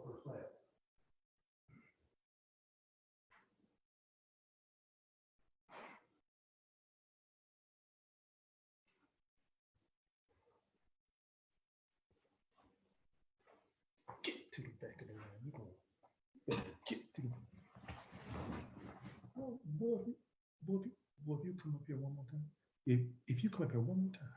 First class. Get to the back of the line. You go. Get to the. Oh, boy, if you come up here one more time. If you come up here one more time.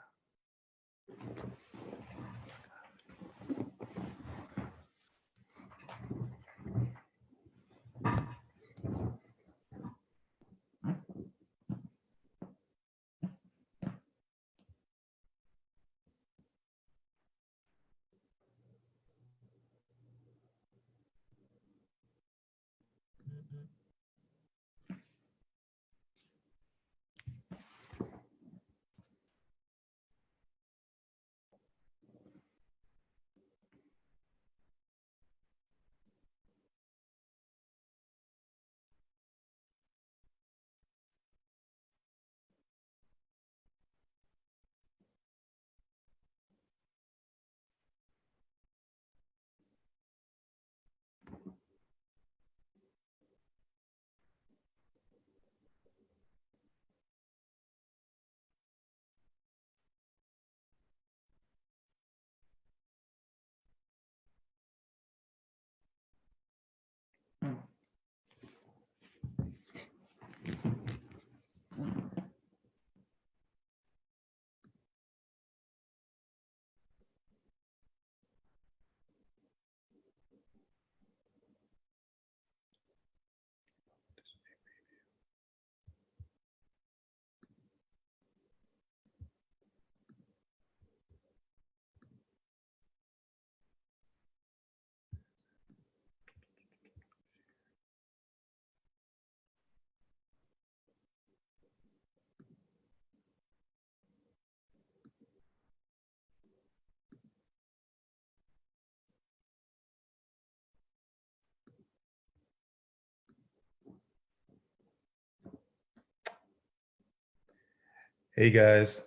Hey guys,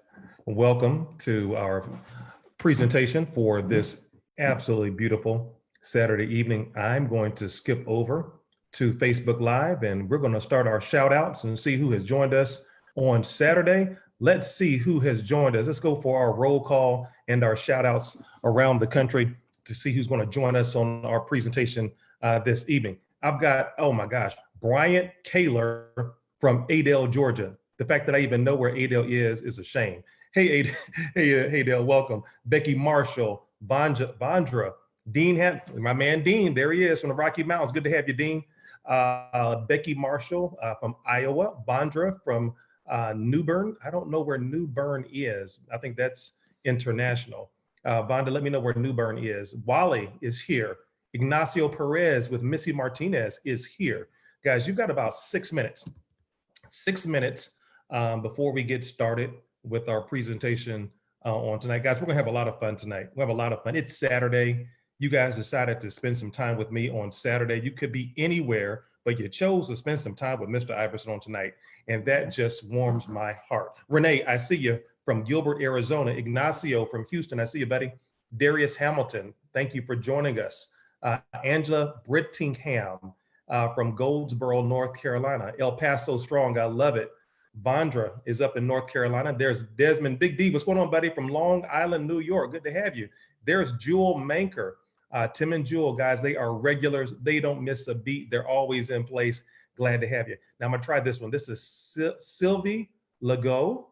welcome to our presentation for this absolutely beautiful Saturday evening. I'm going to skip over to Facebook Live and we're going to start our shout outs and see who has joined us on Saturday. Let's see who has joined us. Let's go for our roll call and our shout outs around the country to see who's going to join us on our presentation this evening. I've got, oh my gosh, Bryant Kaler from Adel, Georgia. The fact that I even know where Adel is a shame. Hey, hey, Adel, welcome. Becky Marshall, Vandra, Dean, my man Dean, there he is from the Rocky Mountains. Good to have you, Dean. Becky Marshall from Iowa, Vandra from New Bern. I don't know where New Bern is. I think that's international. Vonda, let me know where New Bern is. Wally is here. Ignacio Perez with Missy Martinez is here. Guys, you've got about 6 minutes. 6 minutes before we get started with our presentation on tonight. Guys, we're gonna have a lot of fun tonight. We have a lot of fun. It's Saturday. You guys decided to spend some time with me on Saturday. You could be anywhere, but you chose to spend some time with Mr. Iverson on tonight. And that just warms my heart. Renee, I see you from Gilbert, Arizona. Ignacio from Houston, I see you, buddy. Darius Hamilton, thank you for joining us. Angela Brittingham from Goldsboro, North Carolina. El Paso Strong, I love it. Vandra is up in North Carolina. There's Desmond Big D. What's going on, buddy? From Long Island, New York. Good to have you. There's Jewel Manker. Tim and Jewel, guys, they are regulars. They don't miss a beat. They're always in place. Glad to have you. Now I'm gonna try this one. This is Sylvie Legault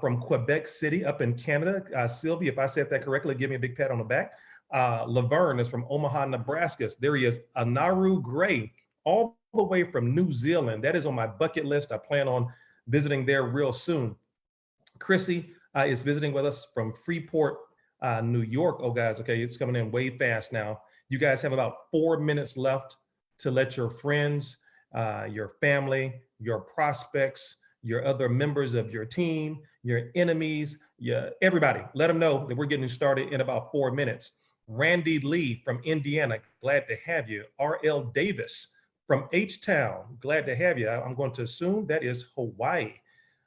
from Quebec City up in Canada. Sylvie, if I said that correctly, give me a big pat on the back. Laverne is from Omaha, Nebraska. There he is. Anaru Gray, all the way from New Zealand. That is on my bucket list. I plan on visiting there real soon. Chrissy is visiting with us from Freeport, New York. Oh, guys, okay, it's coming in way fast now. You guys have about 4 minutes left to let your friends, your family, your prospects, your other members of your team, your enemies, everybody, let them know that we're getting started in about 4 minutes. Randy Lee from Indiana, glad to have you. R.L. Davis from H-Town, glad to have you. I'm going to assume that is Hawaii.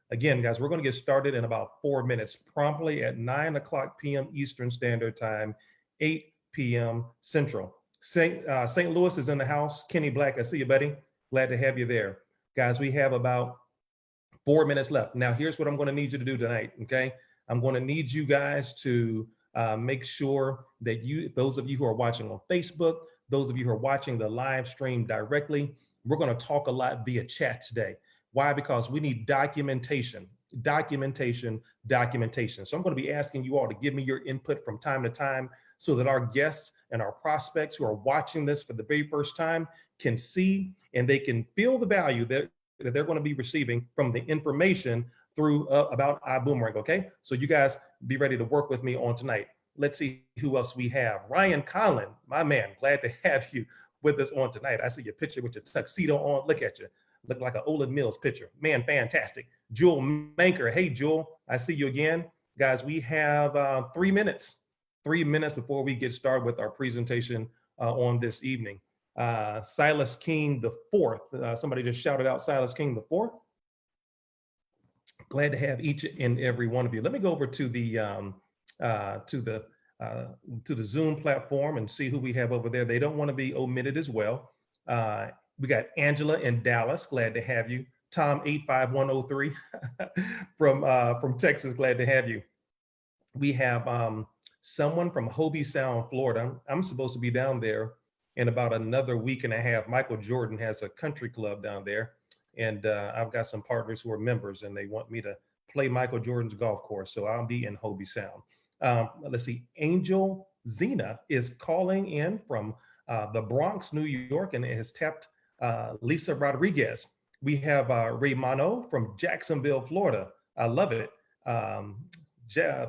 Again, guys, we're going to get started in about 4 minutes, promptly at 9:00 p.m. Eastern Standard Time, 8 p.m. Central. St. Louis is in the house. Kenny Black, I see you, buddy. Glad to have you there. Guys, we have about 4 minutes left. Now, here's what I'm going to need you to do tonight, okay? I'm going to need you guys to make sure that those of you who are watching on Facebook, those of you who are watching the live stream directly, we're going to talk a lot via chat today. Why? Because we need documentation. So I'm going to be asking you all to give me your input from time to time so that our guests and our prospects who are watching this for the very first time can see and they can feel the value that they're going to be receiving from the information through about iBoomerang, okay? So you guys be ready to work with me on tonight. Let's see who else we have. Ryan Conlon, my man, glad to have you with us on tonight. I see your picture with your tuxedo on. Look at you. Look like an Olin Mills picture. Man, fantastic. Jewel Manker. Hey, Jewel, I see you again. Guys, we have 3 minutes. 3 minutes before we get started with our presentation on this evening. Silas King the Fourth. Somebody just shouted out Silas King the Fourth. Glad to have each and every one of you. Let me go over to the Zoom platform and see who we have over there. They don't want to be omitted as well. We got Angela in Dallas. Glad to have you. Tom 85103 from Texas. Glad to have you. We have someone from Hobie Sound, Florida. I'm supposed to be down there in about another week and a half. Michael Jordan has a country club down there, and I've got some partners who are members, and they want me to play Michael Jordan's golf course, so I'll be in Hobie Sound. Let's see, Angel Zena is calling in from the Bronx, New York, and has tapped Lisa Rodriguez. We have Raymano from Jacksonville, Florida. I love it.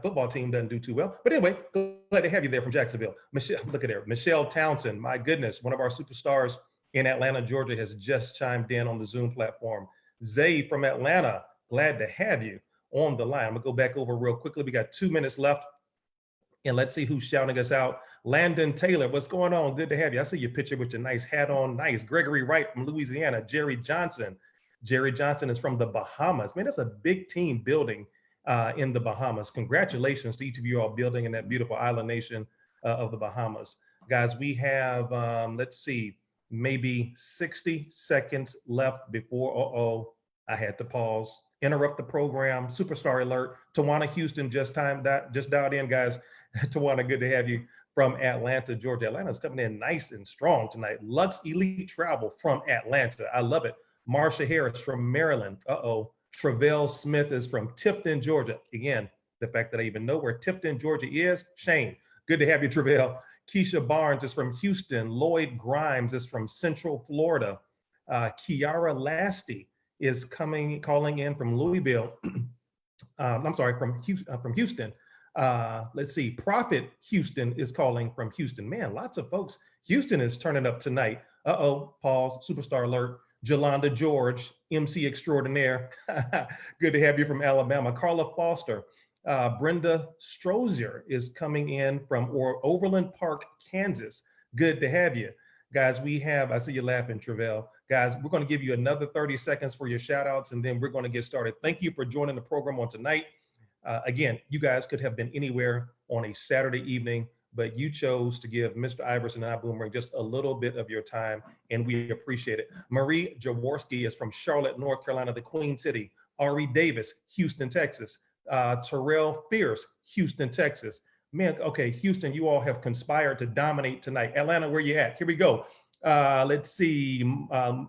Football team doesn't do too well. But anyway, glad to have you there from Jacksonville. Michelle, look at there. Michelle Townsend, my goodness, one of our superstars in Atlanta, Georgia, has just chimed in on the Zoom platform. Zay from Atlanta, glad to have you on the line. I'm gonna go back over real quickly. We got 2 minutes left. And let's see who's shouting us out. Landon Taylor, what's going on? Good to have you. I see your picture with your nice hat on. Nice. Gregory Wright from Louisiana. Jerry Johnson. Jerry Johnson is from the Bahamas. Man, that's a big team building in the Bahamas. Congratulations to each of you all building in that beautiful island nation of the Bahamas. Guys, we have, let's see, maybe 60 seconds left before, I had to pause interrupt the program, superstar alert. Tawana Houston just dialed in, guys. Tawana, good to have you from Atlanta, Georgia. Atlanta's coming in nice and strong tonight. Lux Elite Travel from Atlanta. I love it. Marsha Harris from Maryland. Travell Smith is from Tifton, Georgia. Again, the fact that I even know where Tifton, Georgia is, shame. Good to have you, Travell. Keisha Barnes is from Houston. Lloyd Grimes is from Central Florida. Kiara Lasty is calling in from Louisville. I'm sorry, from Houston. Let's see, Prophet Houston is calling from Houston. Man, lots of folks. Houston is turning up tonight. Pause, superstar alert. Jolanda George, MC extraordinaire. Good to have you from Alabama. Carla Foster. Brenda Strozier is coming in from Overland Park, Kansas. Good to have you. Guys, I see you laughing, Travell. Guys, we're going to give you another 30 seconds for your shout outs, and then we're going to get started. Thank you for joining the program on tonight. Again, you guys could have been anywhere on a Saturday evening, but you chose to give Mr. Iverson and iBoomerang just a little bit of your time, and we appreciate it. Marie Jaworski is from Charlotte, North Carolina, the Queen City. Ari Davis, Houston, Texas. Terrell Fierce, Houston, Texas. Man, okay, Houston, you all have conspired to dominate tonight. Atlanta, where you at? Here we go. Let's see,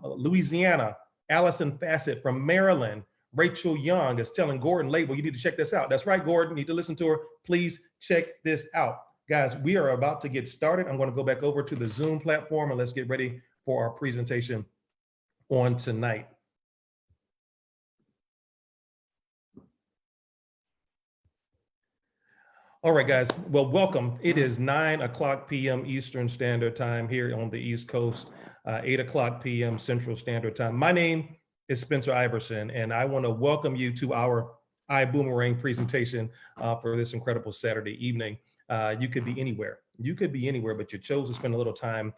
Louisiana, Allison Fassett from Maryland. Rachel Young is telling Gordon Label, you need to check this out. That's right, Gordon, you need to listen to her. Please check this out. Guys, we are about to get started. I'm going to go back over to the Zoom platform and let's get ready for our presentation on tonight. All right, guys. Well, welcome. It is 9:00 p.m. Eastern Standard Time here on the East Coast, 8:00 p.m. Central Standard Time. My name is Spencer Iverson, and I want to welcome you to our iBoomerang presentation for this incredible Saturday evening. You could be anywhere. You could be anywhere, but you chose to spend a little time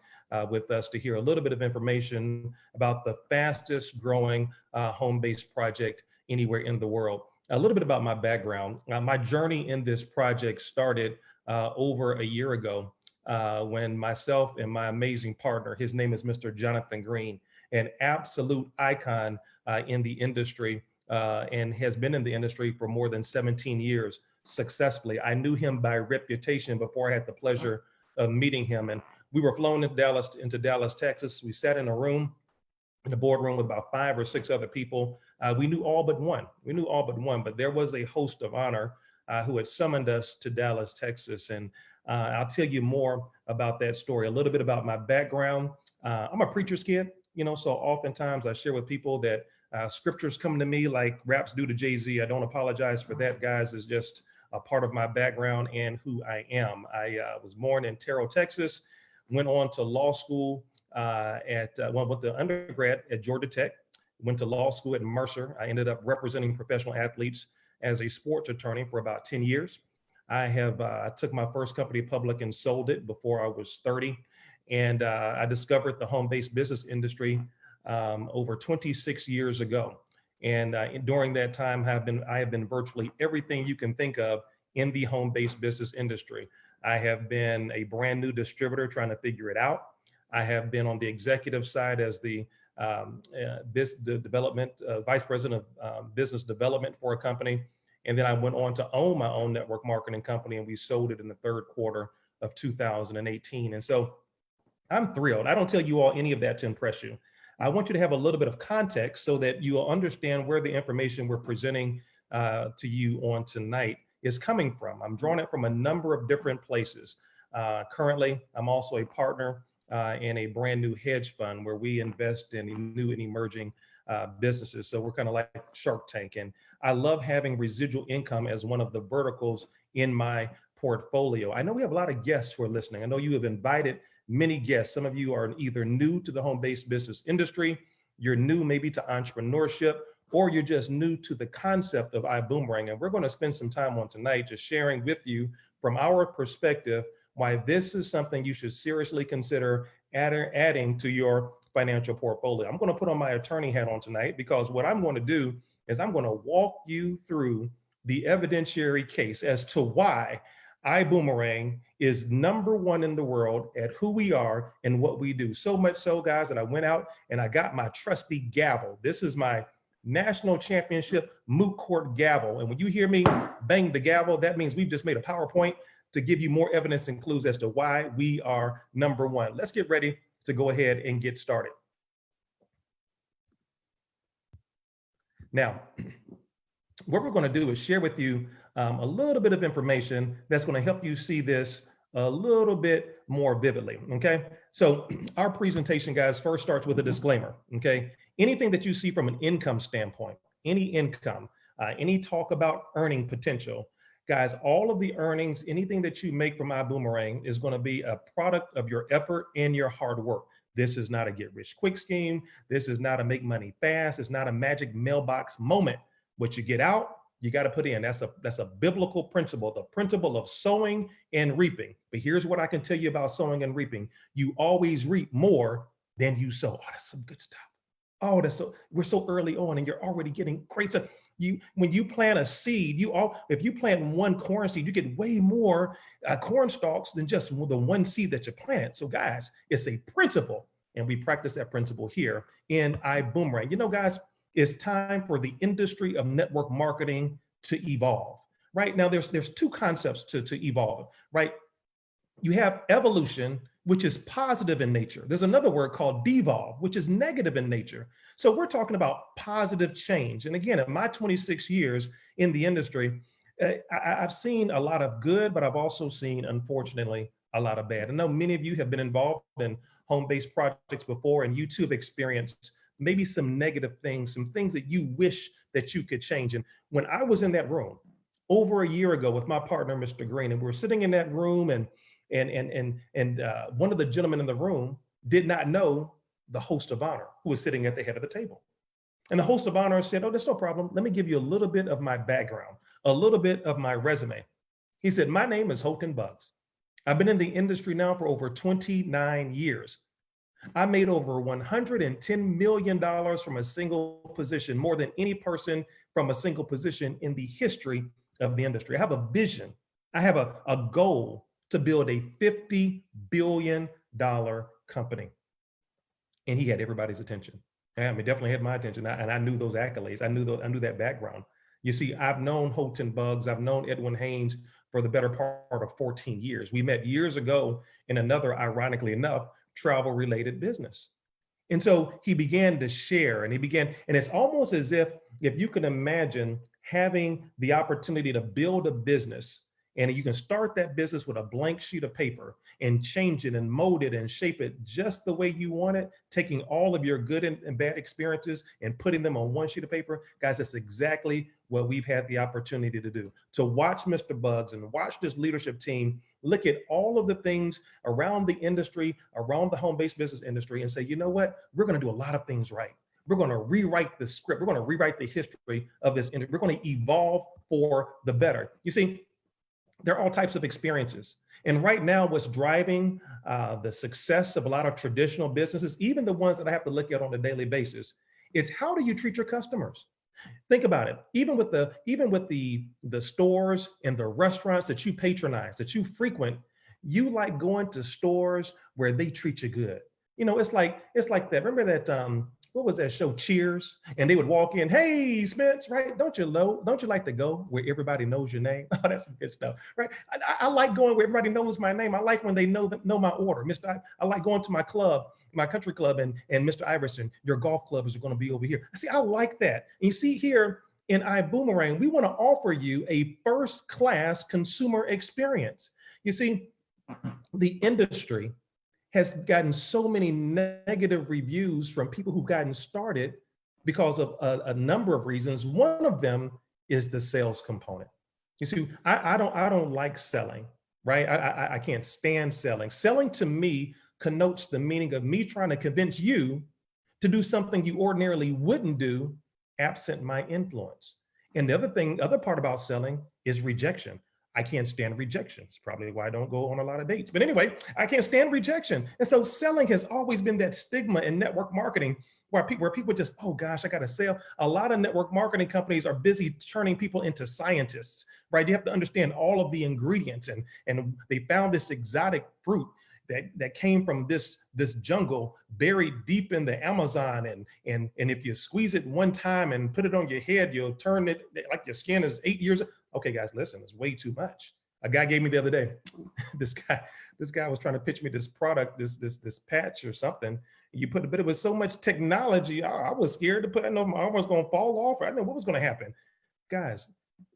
with us to hear a little bit of information about the fastest growing home-based project anywhere in the world. A little bit about my background. My journey in this project started over a year ago when myself and my amazing partner, his name is Mr. Jonathan Green, an absolute icon in the industry and has been in the industry for more than 17 years successfully. I knew him by reputation before I had the pleasure of meeting him. And we were flown into Dallas, Texas. We sat in a room, in a boardroom with about 5 or 6 other people. We knew all but one. But there was a host of honor who had summoned us to Dallas, Texas. And I'll tell you more about that story, a little bit about my background. I'm a preacher's kid, so oftentimes I share with people that scriptures come to me like raps do to Jay-Z. I don't apologize for that, guys. It's just a part of my background and who I am. I was born in Terrell, Texas, went on to law school went to undergrad at Georgia Tech, went to law school at Mercer. I ended up representing professional athletes as a sports attorney for about 10 years. I took my first company public and sold it before I was 30. And I discovered the home-based business industry over 26 years ago. And during that time, I have been virtually everything you can think of in the home-based business industry. I have been a brand new distributor trying to figure it out. I have been on the executive side as the vice president of business development for a company. And then I went on to own my own network marketing company, and we sold it in the third quarter of 2018. And so I'm thrilled. I don't tell you all any of that to impress you. I want you to have a little bit of context so that you will understand where the information we're presenting to you on tonight is coming from. I'm drawing it from a number of different places. Currently, I'm also a partner in a brand new hedge fund where we invest in new and emerging businesses. So we're kind of like Shark Tank. And I love having residual income as one of the verticals in my portfolio. I know we have a lot of guests who are listening. I know you have invited many guests. Some of you are either new to the home-based business industry, you're new maybe to entrepreneurship, or you're just new to the concept of iBoomerang. And we're going to spend some time on tonight just sharing with you from our perspective why this is something you should seriously consider adding to your financial portfolio. I'm going to put on my attorney hat on tonight because what I'm going to do is I'm going to walk you through the evidentiary case as to why iBoomerang is #1 in the world at who we are and what we do. So much so, guys, that I went out and I got my trusty gavel. This is my national championship moot court gavel. And when you hear me bang the gavel, that means we've just made a PowerPoint to give you more evidence and clues as to why we are number one. Let's get ready to go ahead and get started. Now, what we're going to do is share with you a little bit of information that's going to help you see this a little bit more vividly, okay? So our presentation, guys, first starts with a disclaimer, okay? Anything that you see from an income standpoint, any income, any talk about earning potential, guys, all of the earnings, anything that you make from iBoomerang is going to be a product of your effort and your hard work. This is not a get rich quick scheme. This is not a make money fast. It's not a magic mailbox moment. What you get out, you got to put in. That's a biblical principle, the principle of sowing and reaping. But here's what I can tell you about sowing and reaping. You always reap more than you sow. Oh, that's some good stuff. Oh, we're so early on and you're already getting great stuff. When you plant a seed, if you plant one corn seed, you get way more corn stalks than just the one seed that you planted. So guys, it's a principle, and we practice that principle here in iBoomerang. You know, guys, it's time for the industry of network marketing to evolve. Right now, there's two concepts to evolve. Right, you have evolution, which is positive in nature. There's another word called devolve, which is negative in nature. So we're talking about positive change. And again, in my 26 years in the industry, I've seen a lot of good, but I've also seen, unfortunately, a lot of bad. I know many of you have been involved in home-based projects before, and you too have experienced maybe some negative things, some things that you wish that you could change. And when I was in that room over a year ago with my partner, Mr. Green, and we're sitting in that room, and one of the gentlemen in the room did not know the host of honor who was sitting at the head of the table. And the host of honor said, "Oh, that's no problem. Let me give you a little bit of my background, a little bit of my resume." He said, "My name is Holton Buggs. I've been in the industry now for over 29 years. I made over $110 million from a single position, more than any person from a single position in the history of the industry. I have a vision. I have a goal to build a $50 billion company." And he had everybody's attention. I mean, definitely had my attention. And I knew those accolades. I knew that background. You see, I've known Holton Buggs. I've known Edwin Haynes for the better part of 14 years. We met years ago in another, ironically enough, travel-related business. And so he began to share, and it's almost as if you can imagine having the opportunity to build a business, and you can start that business with a blank sheet of paper and change it and mold it and shape it just the way you want it, taking all of your good and bad experiences and putting them on one sheet of paper. Guys, that's exactly what we've had the opportunity to do. To watch Mr. Buggs and watch this leadership team look at all of the things around the industry, around the home-based business industry, and say, you know what, we're going to do a lot of things right. We're going to rewrite the script. We're going to rewrite the history of this industry. We're going to evolve for the better. You see, there are all types of experiences. And right now, what's driving the success of a lot of traditional businesses, even the ones that I have to look at on a daily basis, it's how do you treat your customers? Think about it. Even with the stores and the restaurants that you patronize, that you frequent, you like going to stores where they treat you good. You know, it's like that. Remember that what was that show, Cheers? And they would walk in, "Hey, Spence, right? Don't you like to go where everybody knows your name?" Oh, that's some good stuff, right? I like going where everybody knows my name. I like when they know my order. I like going to my club, my country club, and Mr. Iverson, your golf club is going to be over here. I like that. And you see here in iBoomerang, we want to offer you a first-class consumer experience. You see, the industry has gotten so many negative reviews from people who've gotten started because of a number of reasons. One of them is the sales component. You see, I don't like selling, right? I can't stand selling. Selling to me connotes the meaning of me trying to convince you to do something you ordinarily wouldn't do absent my influence. And the other part about selling is rejection. I can't stand rejection. It's probably why I don't go on a lot of dates. But anyway, I can't stand rejection. And so selling has always been that stigma in network marketing where people just, oh gosh, I got to sell. A lot of network marketing companies are busy turning people into scientists, right? You have to understand all of the ingredients, and they found this exotic fruit. that came from this jungle buried deep in the Amazon, and if you squeeze it one time and put it on your head, you'll turn it like your skin is 8 years. Okay, guys, listen, it's way too much. A guy gave me the other day, this guy was trying to pitch me this product, this patch or something. You put a bit of, with so much technology, I was scared to put, I know my arm was going to fall off. I didn't know what was going to happen. Guys,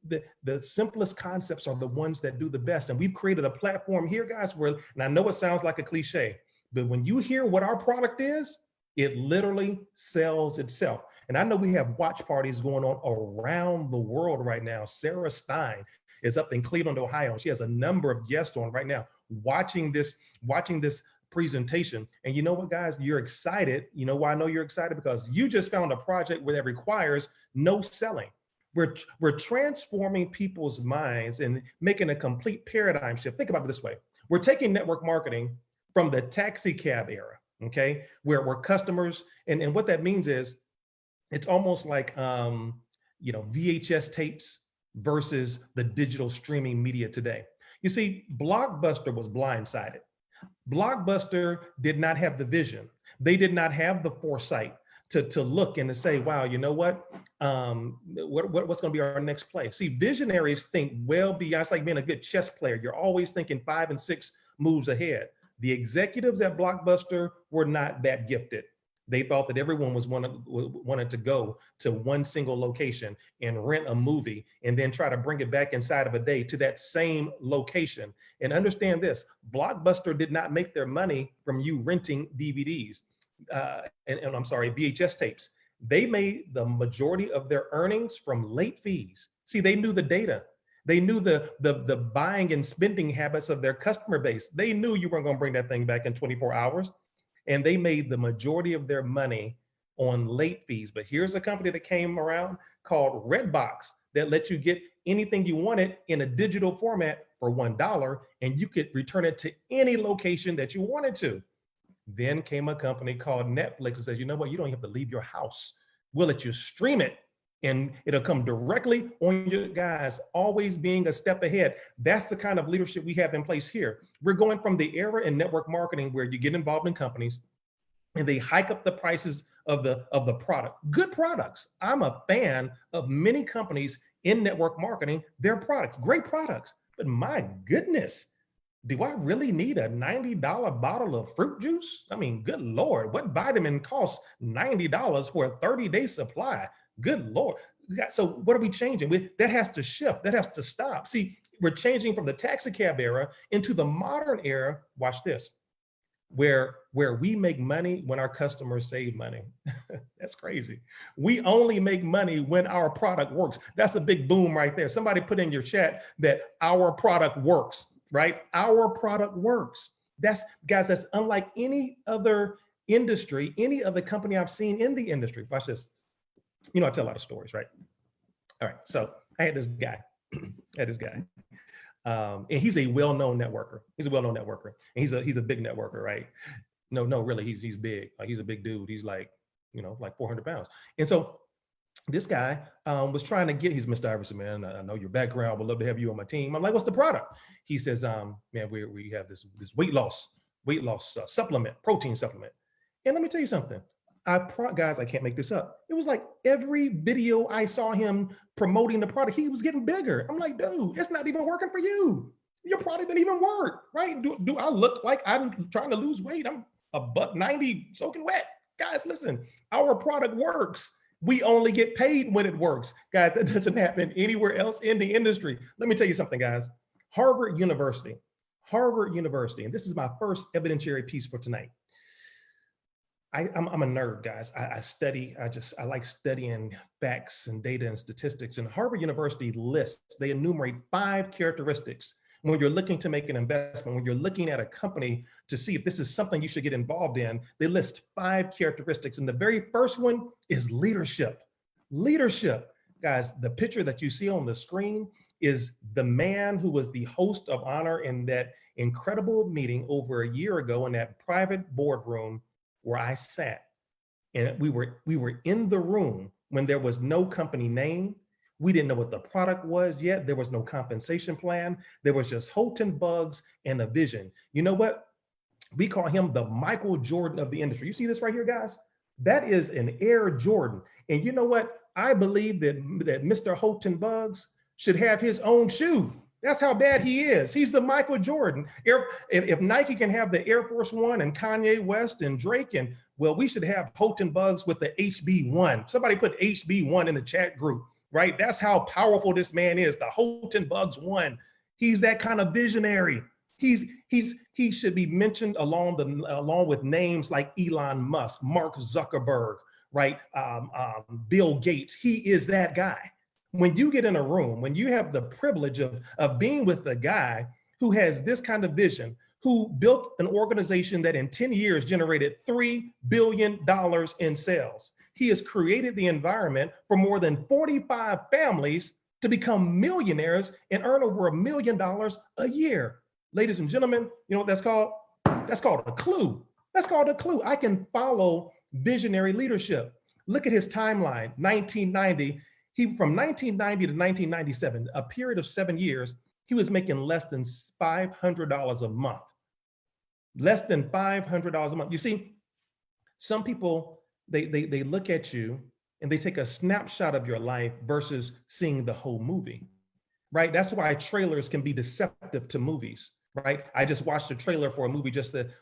the simplest concepts are the ones that do the best. And we've created a platform here, guys, where, and I know it sounds like a cliche, but when you hear what our product is, it literally sells itself. And I know we have watch parties going on around the world right now. Sarah Stein is up in Cleveland, Ohio. She has a number of guests on right now watching this presentation. And you know what, guys, you're excited. You know why I know you're excited? Because you just found a project where that requires no selling. We're transforming people's minds and making a complete paradigm shift. Think about it this way. We're taking network marketing from the taxi cab era, okay? Where customers, and what that means is, it's almost like, VHS tapes versus the digital streaming media today. You see, Blockbuster was blindsided. Blockbuster did not have the vision. They did not have the foresight to look and to say, wow, you know what? What's going to be our next play? See, visionaries think well beyond. It's like being a good chess player. You're always thinking 5 and 6 moves ahead. The executives at Blockbuster were not that gifted. They thought that everyone wanted to go to one single location and rent a movie and then try to bring it back inside of a day to that same location. And understand this, Blockbuster did not make their money from you renting DVDs. And I'm sorry, VHS tapes. They made the majority of their earnings from late fees. See, they knew the data. They knew the buying and spending habits of their customer base. They knew you weren't going to bring that thing back in 24 hours. And they made the majority of their money on late fees. But here's a company that came around called Redbox that let you get anything you wanted in a digital format for $1, and you could return it to any location that you wanted to. Then came a company called Netflix and says, you know what, you don't have to leave your house. We'll let you stream it and it'll come directly on your guys, always being a step ahead. That's the kind of leadership we have in place here. We're going from the era in network marketing where you get involved in companies and they hike up the prices of the product. Good products. I'm a fan of many companies in network marketing, their products, great products, but my goodness, do I really need a $90 bottle of fruit juice? I mean, good Lord, what vitamin costs $90 for a 30-day supply? Good Lord. So what are we changing? That has to shift. That has to stop. See, we're changing from the taxi cab era into the modern era. Watch this, where we make money when our customers save money. That's crazy. We only make money when our product works. That's a big boom right there. Somebody put in your chat that our product works. Right? Our product works. That's, guys, that's unlike any other industry, any other company I've seen in the industry. Watch this. You know, I tell a lot of stories, right? All right. So I had this guy, and he's a well-known networker. He's a well-known networker. And he's a big networker, right? No, really, he's big. Like, he's a big dude. He's like, like 400 pounds. And so this guy was trying to get, he's Mr. Iverson, man, I know your background, would love to have you on my team. I'm like, what's the product? He says, man, we have this weight loss supplement, protein supplement. And let me tell you something. Guys, I can't make this up. It was like every video I saw him promoting the product, he was getting bigger. I'm like, dude, it's not even working for you. Your product didn't even work, right? Do I look like I'm trying to lose weight? I'm $190 soaking wet. Guys, listen, our product works. We only get paid when it works. Guys, that doesn't happen anywhere else in the industry. Let me tell you something, guys. Harvard University, and this is my first evidentiary piece for tonight. I'm a nerd, guys. I study, I like studying facts and data and statistics. And Harvard University they enumerate 5 characteristics when you're looking to make an investment, when you're looking at a company to see if this is something you should get involved in. They list 5 characteristics. And the very first one is leadership. Leadership. Guys, the picture that you see on the screen is the man who was the host of honor in that incredible meeting over a year ago in that private boardroom where I sat. And we were in the room when there was no company name. We didn't know what the product was yet. There was no compensation plan. There was just Holton bugs and a vision. You know what? We call him the Michael Jordan of the industry. You see this right here, guys? That is an Air Jordan. And you know what? I believe that Mr. Houghton Bugs should have his own shoe. That's how bad he is. He's the Michael Jordan. If Nike can have the Air Force One and Kanye West and Drake, and well, we should have Houghton Bugs with the HB1. Somebody put HB1 in the chat group, right? That's how powerful this man is, the Houghton Bugs One. He's that kind of visionary. He should be mentioned along with names like Elon Musk, Mark Zuckerberg, right? Bill Gates. He is that guy. When you get in a room, when you have the privilege of being with a guy who has this kind of vision, who built an organization that in 10 years generated $3 billion in sales. He has created the environment for more than 45 families to become millionaires and earn over $1 million a year. Ladies and gentlemen, you know what that's called? That's called a clue. That's called a clue. I can follow visionary leadership. Look at his timeline, 1990. From 1990 to 1997, a period of 7 years, he was making less than $500 a month. Less than $500 a month. You see, some people, they look at you and they take a snapshot of your life versus seeing the whole movie, right? That's why trailers can be deceptive to movies, right? I just watched a trailer for a movie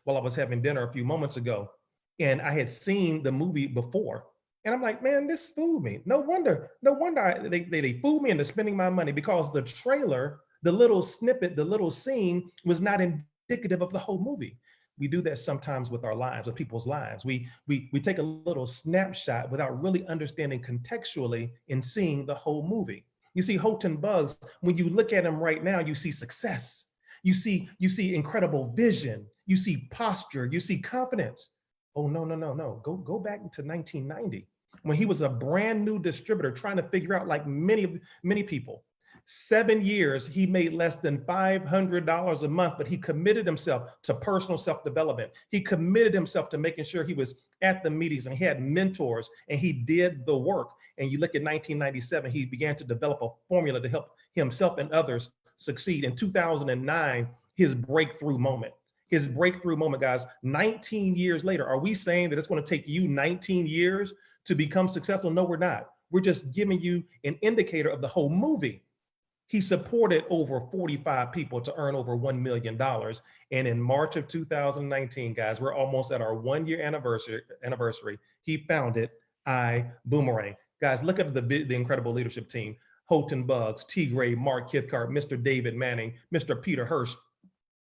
while I was having dinner a few moments ago, and I had seen the movie before. And I'm like, man, this fooled me. No wonder they fooled me into spending my money, because the trailer, the little snippet, the little scene was not indicative of the whole movie. We do that sometimes with our lives, with people's lives. We take a little snapshot without really understanding contextually and seeing the whole movie. You see Houghton Bugs, when you look at him right now, you see success. You see incredible vision. You see posture. You see confidence. Oh, no. Go back to 1990 when he was a brand new distributor trying to figure out, like many people. 7 years, he made less than $500 a month, but he committed himself to personal self-development. He committed himself to making sure he was at the meetings and he had mentors and he did the work. And you look at 1997, he began to develop a formula to help himself and others succeed. In 2009, his breakthrough moment. His breakthrough moment, guys, 19 years later. Are we saying that it's going to take you 19 years to become successful? No, we're not. We're just giving you an indicator of the whole movie. He supported over 45 people to earn over $1 million. And in March of 2019, guys, we're almost at our 1-year anniversary. He founded iBoomerang. Guys, look at the incredible leadership team. Houghton Bugs, T. Gray, Mark Kithcart, Mr. David Manning, Mr. Peter Hirsch,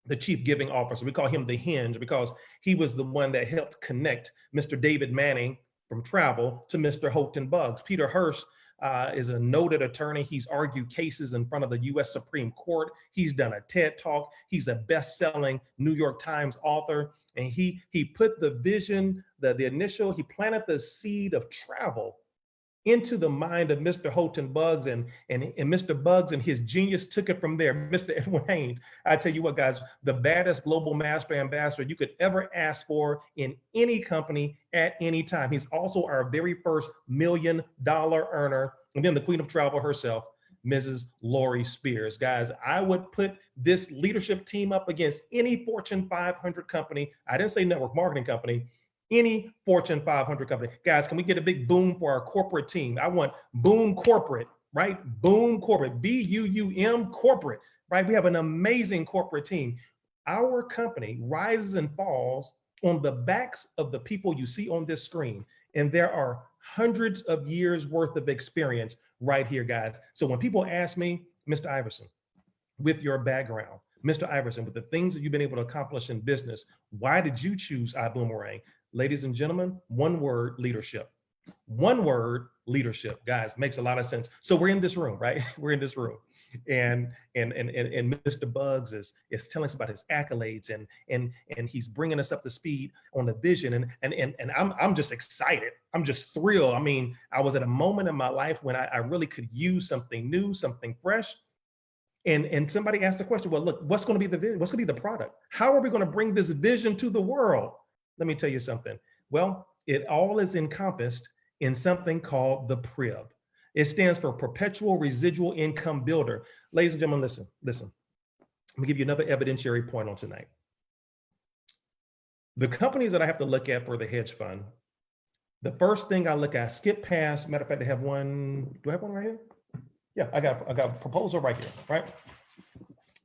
the chief giving officer. We call him the hinge because he was the one that helped connect Mr. David Manning from travel to Mr. Houghton Bugs. Peter Hirsch is a noted attorney. He's argued cases in front of the US Supreme Court. He's done a TED Talk. He's a best-selling New York Times author. And he put the vision, he planted the seed of travel into the mind of Mr. Houghton Bugs, and Mr. Bugs and his genius took it from there. Mr. Edwin Haynes, I tell you what, guys, the baddest global master ambassador you could ever ask for in any company at any time. He's also our very first $1 million earner. And then the queen of travel herself, Mrs. Lori Spears. Guys, I would put this leadership team up against any Fortune 500 company. I didn't say network marketing company. Any Fortune 500 company. Guys, can we get a big boom for our corporate team? I want Boom Corporate, right? Boom Corporate, B-U-U-M Corporate, right? We have an amazing corporate team. Our company rises and falls on the backs of the people you see on this screen. And there are hundreds of years worth of experience right here, guys. So when people ask me, Mr. Iverson, with your background, Mr. Iverson, with the things that you've been able to accomplish in business, why did you choose iBoomerang? Ladies and gentlemen, one word: leadership. One word: leadership. Guys, makes a lot of sense. So we're in this room, right? We're in this room, and Mr. Bugs is telling us about his accolades, and he's bringing us up to speed on the vision, and I'm just excited. I'm just thrilled. I mean, I was at a moment in my life when I really could use something new, something fresh. And somebody asked the question, well, look, what's going to be the vision? What's going to be the product? How are we going to bring this vision to the world? Let me tell you something. Well, it all is encompassed in something called the PRIB. It stands for Perpetual Residual Income Builder. Ladies and gentlemen, listen. Let me give you another evidentiary point on tonight. The companies that I have to look at for the hedge fund, the first thing I look at, skip past, matter of fact, I have one, do I have one right here? Yeah, I got a proposal right here, right?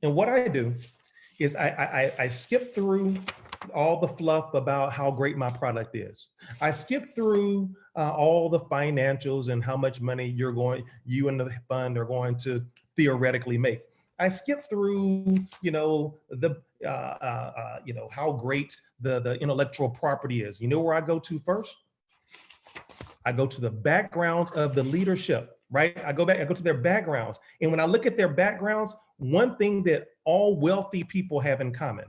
And what I do is I skip through all the fluff about how great my product is. I skip through all the financials and how much money you and the fund are going to theoretically make. I skip through, how great the intellectual property is. You know where I go to first? I go to the backgrounds of the leadership, right? I go to their backgrounds. And when I look at their backgrounds, one thing that all wealthy people have in common,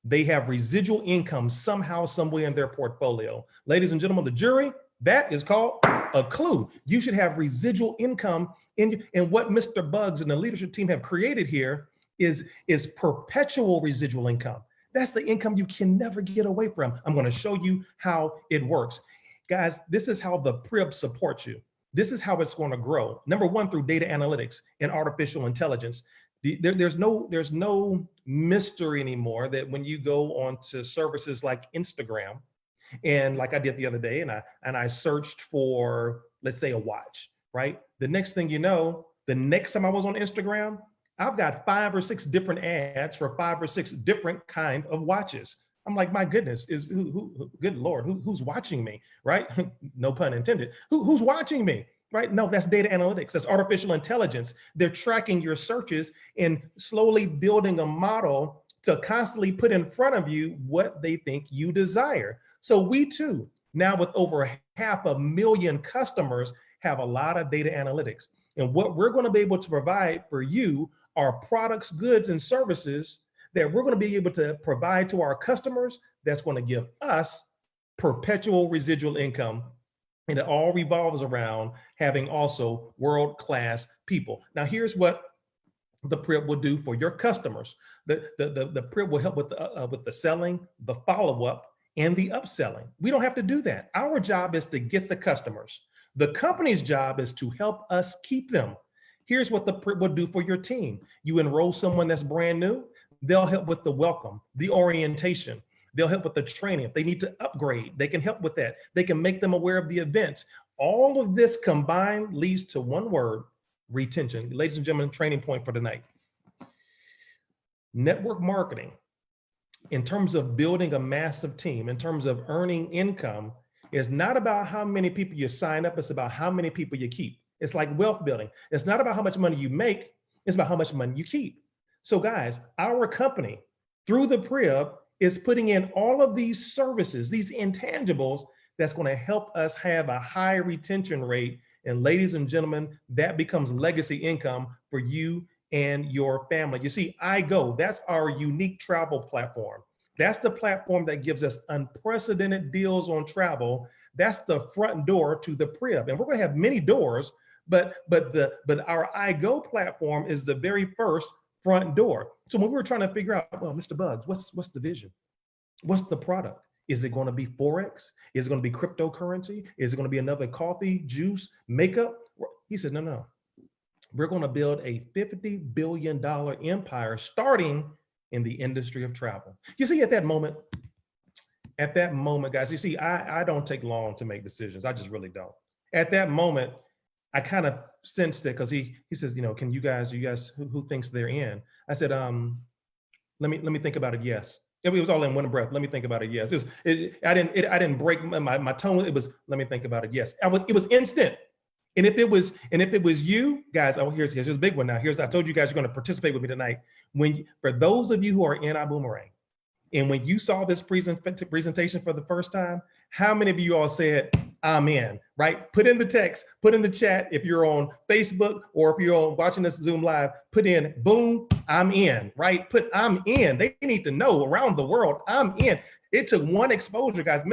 they have residual income somehow, somewhere in their portfolio. Ladies and gentlemen, the jury, that is called a clue. You should have residual income and what Mr. Bugs and the leadership team have created here is perpetual residual income. That's the income you can never get away from. I'm going to show you how it works. Guys, this is how the PRIB supports you. This is how it's going to grow. Number one, through data analytics and artificial intelligence. There's no mystery anymore that when you go onto services like Instagram, and like I did the other day, and I searched for, let's say, a watch, right? The next thing you know, the next time I was on Instagram, I've got 5 or 6 different ads for 5 or 6 different kind of watches. I'm like, my goodness, good Lord, who's watching me, right? No pun intended. Who's watching me, right? No, that's data analytics. That's artificial intelligence. They're tracking your searches and slowly building a model to constantly put in front of you what they think you desire. So we too, now with over 500,000 customers, have a lot of data analytics. And what we're going to be able to provide for you are products, goods, and services that we're going to be able to provide to our customers that's going to give us perpetual residual income. And it all revolves around having also world-class people. Now, here's what the PRIB will do for your customers. The PRIB will help with the selling, the follow-up, and the upselling. We don't have to do that. Our job is to get the customers. The company's job is to help us keep them. Here's what the PRIB will do for your team. You enroll someone that's brand new, they'll help with the welcome, the orientation. They'll help with the training. If they need to upgrade, they can help with that. They can make them aware of the events. All of this combined leads to one word, retention. Ladies and gentlemen, training point for tonight. Network marketing, in terms of building a massive team, in terms of earning income, is not about how many people you sign up, it's about how many people you keep. It's like wealth building. It's not about how much money you make, it's about how much money you keep. So guys, our company, through the PRIB, is putting in all of these services, these intangibles, that's going to help us have a high retention rate. And ladies and gentlemen, that becomes legacy income for you and your family. You see, iGo, that's our unique travel platform. That's the platform that gives us unprecedented deals on travel. That's the front door to the PRIB. And we're going to have many doors, but our iGo platform is the very first front door. So when we were trying to figure out, well, Mr. Bugs, what's the vision? What's the product? Is it going to be Forex? Is it going to be cryptocurrency? Is it going to be another coffee, juice, makeup? He said, no. We're going to build a $50 billion empire starting in the industry of travel. You see, at that moment, guys, you see, I don't take long to make decisions. I just really don't. At that moment, I kind of sensed it because he says, can you guys who thinks they're in? I said, let me think about it. Yes. It was all in one breath. Let me think about it. Yes. I didn't break my tone. It was, let me think about it. Yes. It was instant. And if it was you guys, oh, here's a big one now. I told you guys you're going to participate with me tonight. For those of you who are in iBoomerang, and when you saw this presentation for the first time, how many of you all said, I'm in, right? Put in the text, put in the chat. If you're on Facebook or if you're watching this Zoom live, put in, boom, I'm in, right? Put I'm in. They need to know around the world, I'm in. It took one exposure, guys.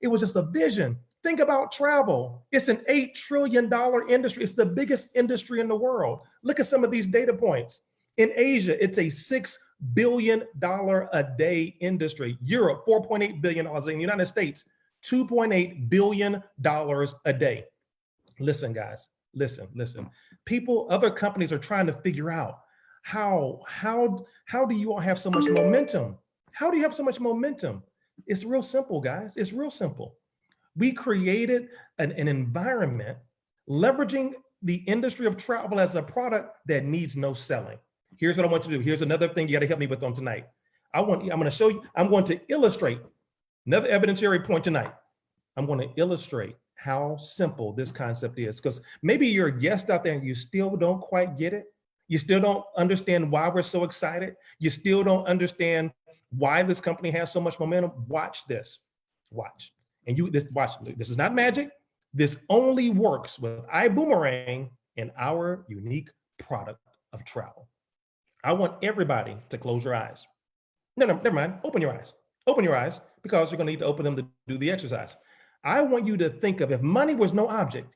It was just a vision. Think about travel. It's an $8 trillion industry. It's the biggest industry in the world. Look at some of these data points. In Asia, it's a $6 billion a day industry. Europe, $4.8 billion. In the United States, $2.8 billion a day. Listen, guys, listen. Other companies are trying to figure out how do you all have so much momentum? How do you have so much momentum? It's real simple, guys. It's real simple. We created an environment leveraging the industry of travel as a product that needs no selling. Here's what I want you to do. Here's another thing you got to help me with on tonight. I'm going to show you, I'm going to illustrate another evidentiary point tonight. I'm going to illustrate how simple this concept is, because maybe you're a guest out there and you still don't quite get it. You still don't understand why we're so excited. You still don't understand why this company has so much momentum. Watch this. Watch. And watch. This is not magic. This only works with iBoomerang and our unique product of travel. I want everybody to close your eyes. No, never mind. Open your eyes. Open your eyes, because you're going to need to open them to do the exercise. I want you to think of, if money was no object,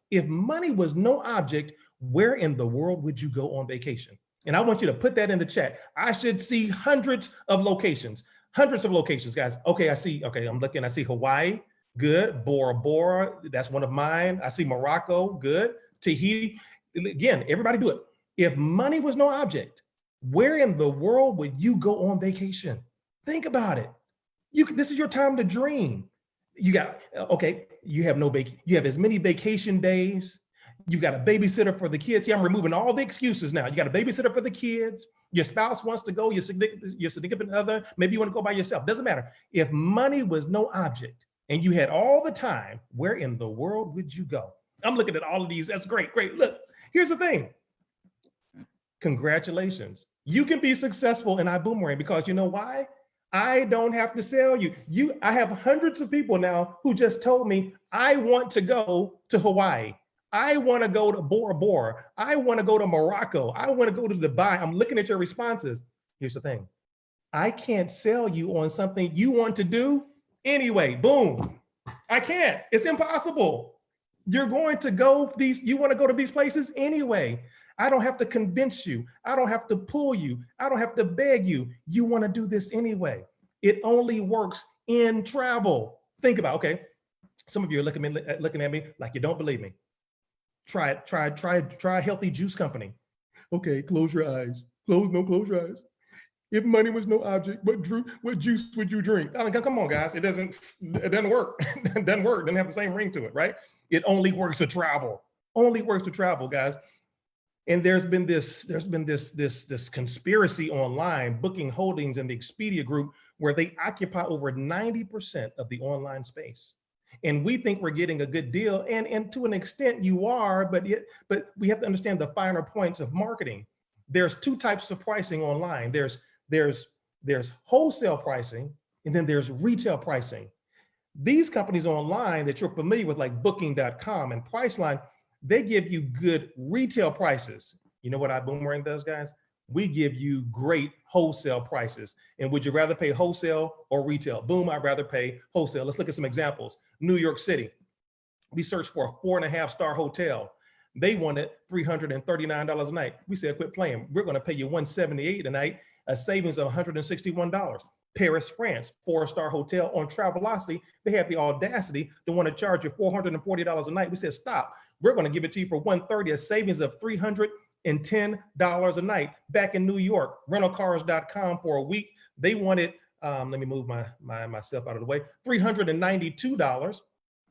where in the world would you go on vacation? And I want you to put that in the chat. I should see hundreds of locations, guys. Okay, I'm looking, I see Hawaii, good. Bora Bora, that's one of mine. I see Morocco, good. Tahiti, again, everybody do it. If money was no object, where in the world would you go on vacation? Think about it. This is your time to dream. You have as many vacation days. You got a babysitter for the kids. See, I'm removing all the excuses now. You got a babysitter for the kids. Your spouse wants to go, your significant other, maybe you want to go by yourself. Doesn't matter. If money was no object and you had all the time, where in the world would you go? I'm looking at all of these. That's great. Look, here's the thing. Congratulations. You can be successful in iBoomerang, because you know why? I don't have to sell you. I have hundreds of people now who just told me, I want to go to Hawaii. I want to go to Bora Bora. I want to go to Morocco. I want to go to Dubai. I'm looking at your responses. Here's the thing. I can't sell you on something you want to do anyway. Boom. I can't. It's impossible. You're going to go you want to go to these places anyway. I don't have to convince you. I don't have to pull you. I don't have to beg you. You want to do this anyway. It only works in travel. Think about, okay, some of you are looking at me like you don't believe me. Try it. Try a healthy juice company. Okay, close your eyes. Close your eyes. If money was no object, what juice would you drink? I mean, come on, guys. It doesn't work. It doesn't work. It doesn't have the same ring to it, right? It only works to travel. Only works to travel, guys. And there's been this conspiracy online, Booking Holdings and the Expedia Group, where they occupy over 90% of the online space. And we think we're getting a good deal, and to an extent you are, but we have to understand the finer points of marketing. There's two types of pricing online. There's wholesale pricing, and then there's retail pricing. These companies online that you're familiar with, like Booking.com and Priceline, they give you good retail prices. You know what iBoomerang does, guys? We give you great wholesale prices. And would you rather pay wholesale or retail? Boom, I'd rather pay wholesale. Let's look at some examples. New York City. We searched for a 4.5-star hotel. They wanted $339 a night. We said, quit playing. We're going to pay you $178 a night, a savings of $161. Paris, France, 4-star hotel on Travelocity. They had the audacity to want to charge you $440 a night. We said, stop. We're going to give it to you for $130, a savings of $310 a night. Back in New York, rentalcars.com for a week. They wanted, let me move myself out of the way, $392.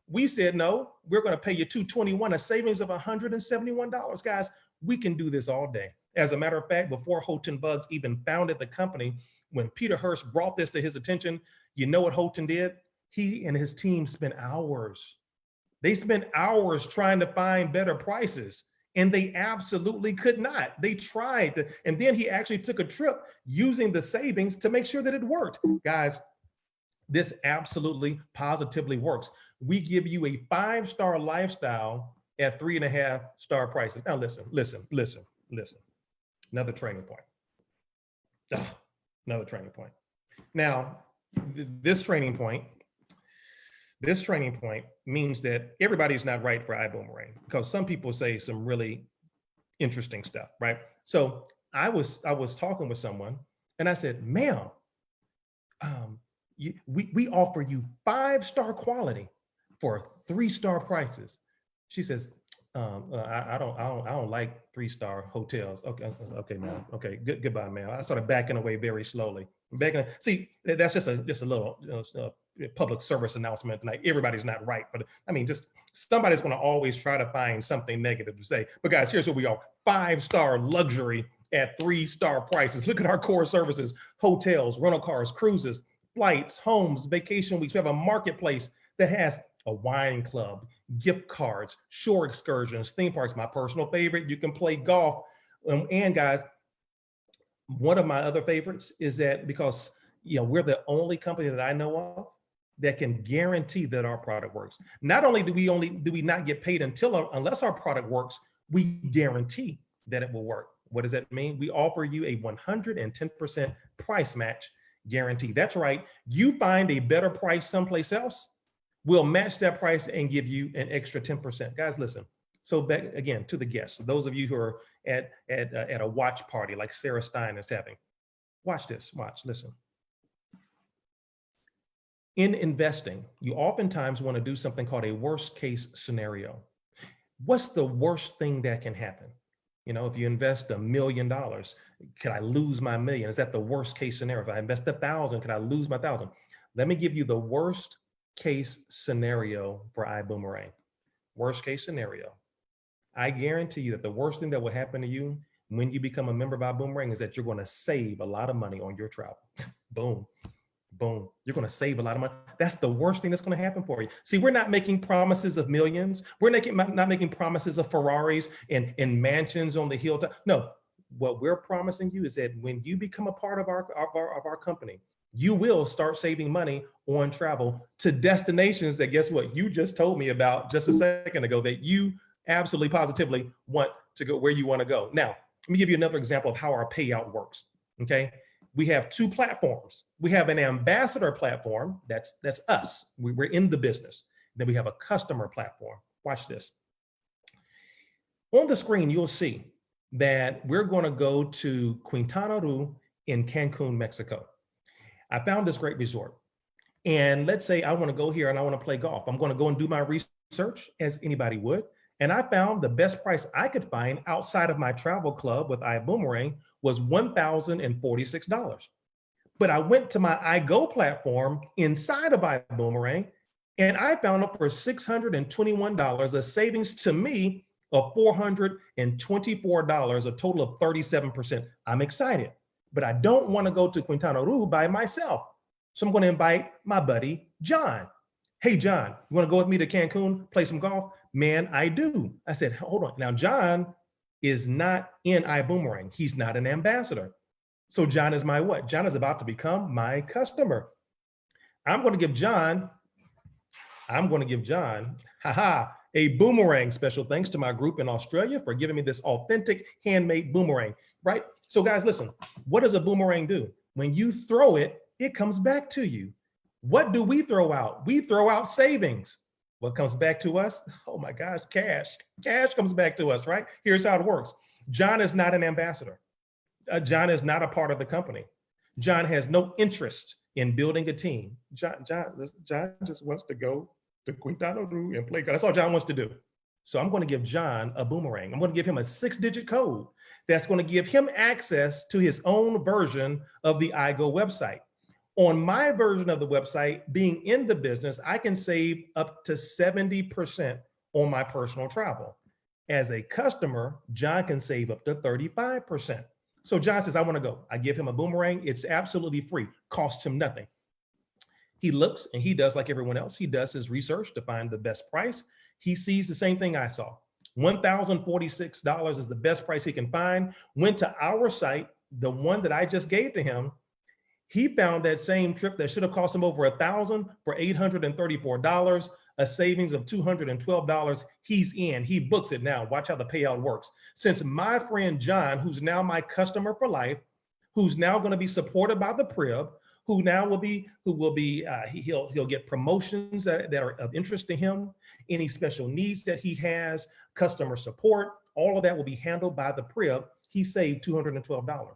We said, no, we're going to pay you $221, a savings of $171. Guys, we can do this all day. As a matter of fact, before Houghton Bugs even founded the company, when Peter Hurst brought this to his attention, you know what Houghton did? He and his team spent hours. They spent hours trying to find better prices, and they absolutely could not. They tried to, and then he actually took a trip using the savings to make sure that it worked. Guys, this absolutely positively works. We give you a 5-star lifestyle at 3.5-star prices. Now listen. Another training point. Another training point. Now, this training point means that everybody's not right for iBoomerang, because some people say some really interesting stuff, right? So I was talking with someone and I said, ma'am, we offer you 5-star quality for 3-star prices. She says, I don't like 3-star hotels. Okay, ma'am. Okay, goodbye, ma'am. I started backing away very slowly. See, that's just a little public service announcement tonight. Everybody's not right, but I mean, just somebody's going to always try to find something negative to say. But guys, here's what we are: 5-star luxury at 3-star prices. Look at our core services: hotels, rental cars, cruises, flights, homes, vacation weeks. We have a marketplace that has a wine club, gift cards, shore excursions, theme parks. My personal favorite, you can play golf. And guys, one of my other favorites is that because we're the only company that I know of that can guarantee that our product works. Not only do we not get paid unless our product works, we guarantee that it will work. What does that mean? We offer you a 110% price match guarantee. That's right. You find a better price someplace else, we'll match that price and give you an extra 10%. Guys, listen. So back again to the guests, those of you who are at a watch party like Sarah Stein is having, watch this, listen. In investing, you oftentimes want to do something called a worst case scenario. What's the worst thing that can happen? If you invest $1 million, could I lose my $1 million? Is that the worst case scenario? If I invest 1,000, could I lose my 1,000? Let me give you the worst case scenario for iBoomerang. Worst case scenario. I guarantee you that the worst thing that will happen to you when you become a member of iBoomerang is that you're going to save a lot of money on your travel. Boom. Boom. You're going to save a lot of money. That's the worst thing that's going to happen for you. See, we're not making promises of millions. We're not making promises of Ferraris and mansions on the hilltop. No, what we're promising you is that when you become a part of our company, you will start saving money on travel to destinations that, guess what, you just told me about just a second ago, that you absolutely positively want to go where you want to go. Now, let me give you another example of how our payout works. Okay. We have 2 platforms. We have an ambassador platform. That's us. We're in the business. Then we have a customer platform. Watch this. On the screen, you'll see that we're going to go to Quintana Roo in Cancun, Mexico. I found this great resort. And let's say I want to go here and I want to play golf. I'm going to go and do my research as anybody would. And I found the best price I could find outside of my travel club with iBoomerang was $1,046. But I went to my iGo platform inside of iBoomerang and I found it for $621, a savings to me of $424, a total of 37%. I'm excited, but I don't want to go to Quintana Roo by myself. So I'm going to invite my buddy, John. Hey, John, you want to go with me to Cancun, play some golf? Man, I do. I said, hold on. Now, John is not in iBoomerang. He's not an ambassador. So John is my what? John is about to become my customer. I'm going to give John, a boomerang special thanks to my group in Australia for giving me this authentic handmade boomerang, right? So guys, listen, what does a boomerang do? When you throw it, it comes back to you. What do we throw out? We throw out savings. What comes back to us? Oh my gosh, cash. Cash comes back to us, right? Here's how it works. John is not an ambassador. John is not a part of the company. John has no interest in building a team. John just wants to go to Quintana Roo and play golf. That's all John wants to do. So I'm going to give John a boomerang. I'm going to give him a 6-digit code that's going to give him access to his own version of the iGo website. On my version of the website, being in the business, I can save up to 70% on my personal travel. As a customer, John can save up to 35%. So John says, I want to go. I give him a boomerang. It's absolutely free, costs him nothing. He looks and he does like everyone else. He does his research to find the best price. He sees the same thing I saw. $1,046 is the best price he can find. Went to our site, the one that I just gave to him. He found that same trip that should have cost him over $1,000 for $834, a savings of $212. He's in, he books it now. Watch how the payout works. Since my friend John, who's now my customer for life, who's now going to be supported by the Prib, he'll get promotions that are of interest to him, any special needs that he has, customer support, all of that will be handled by the Prib. He saved $212.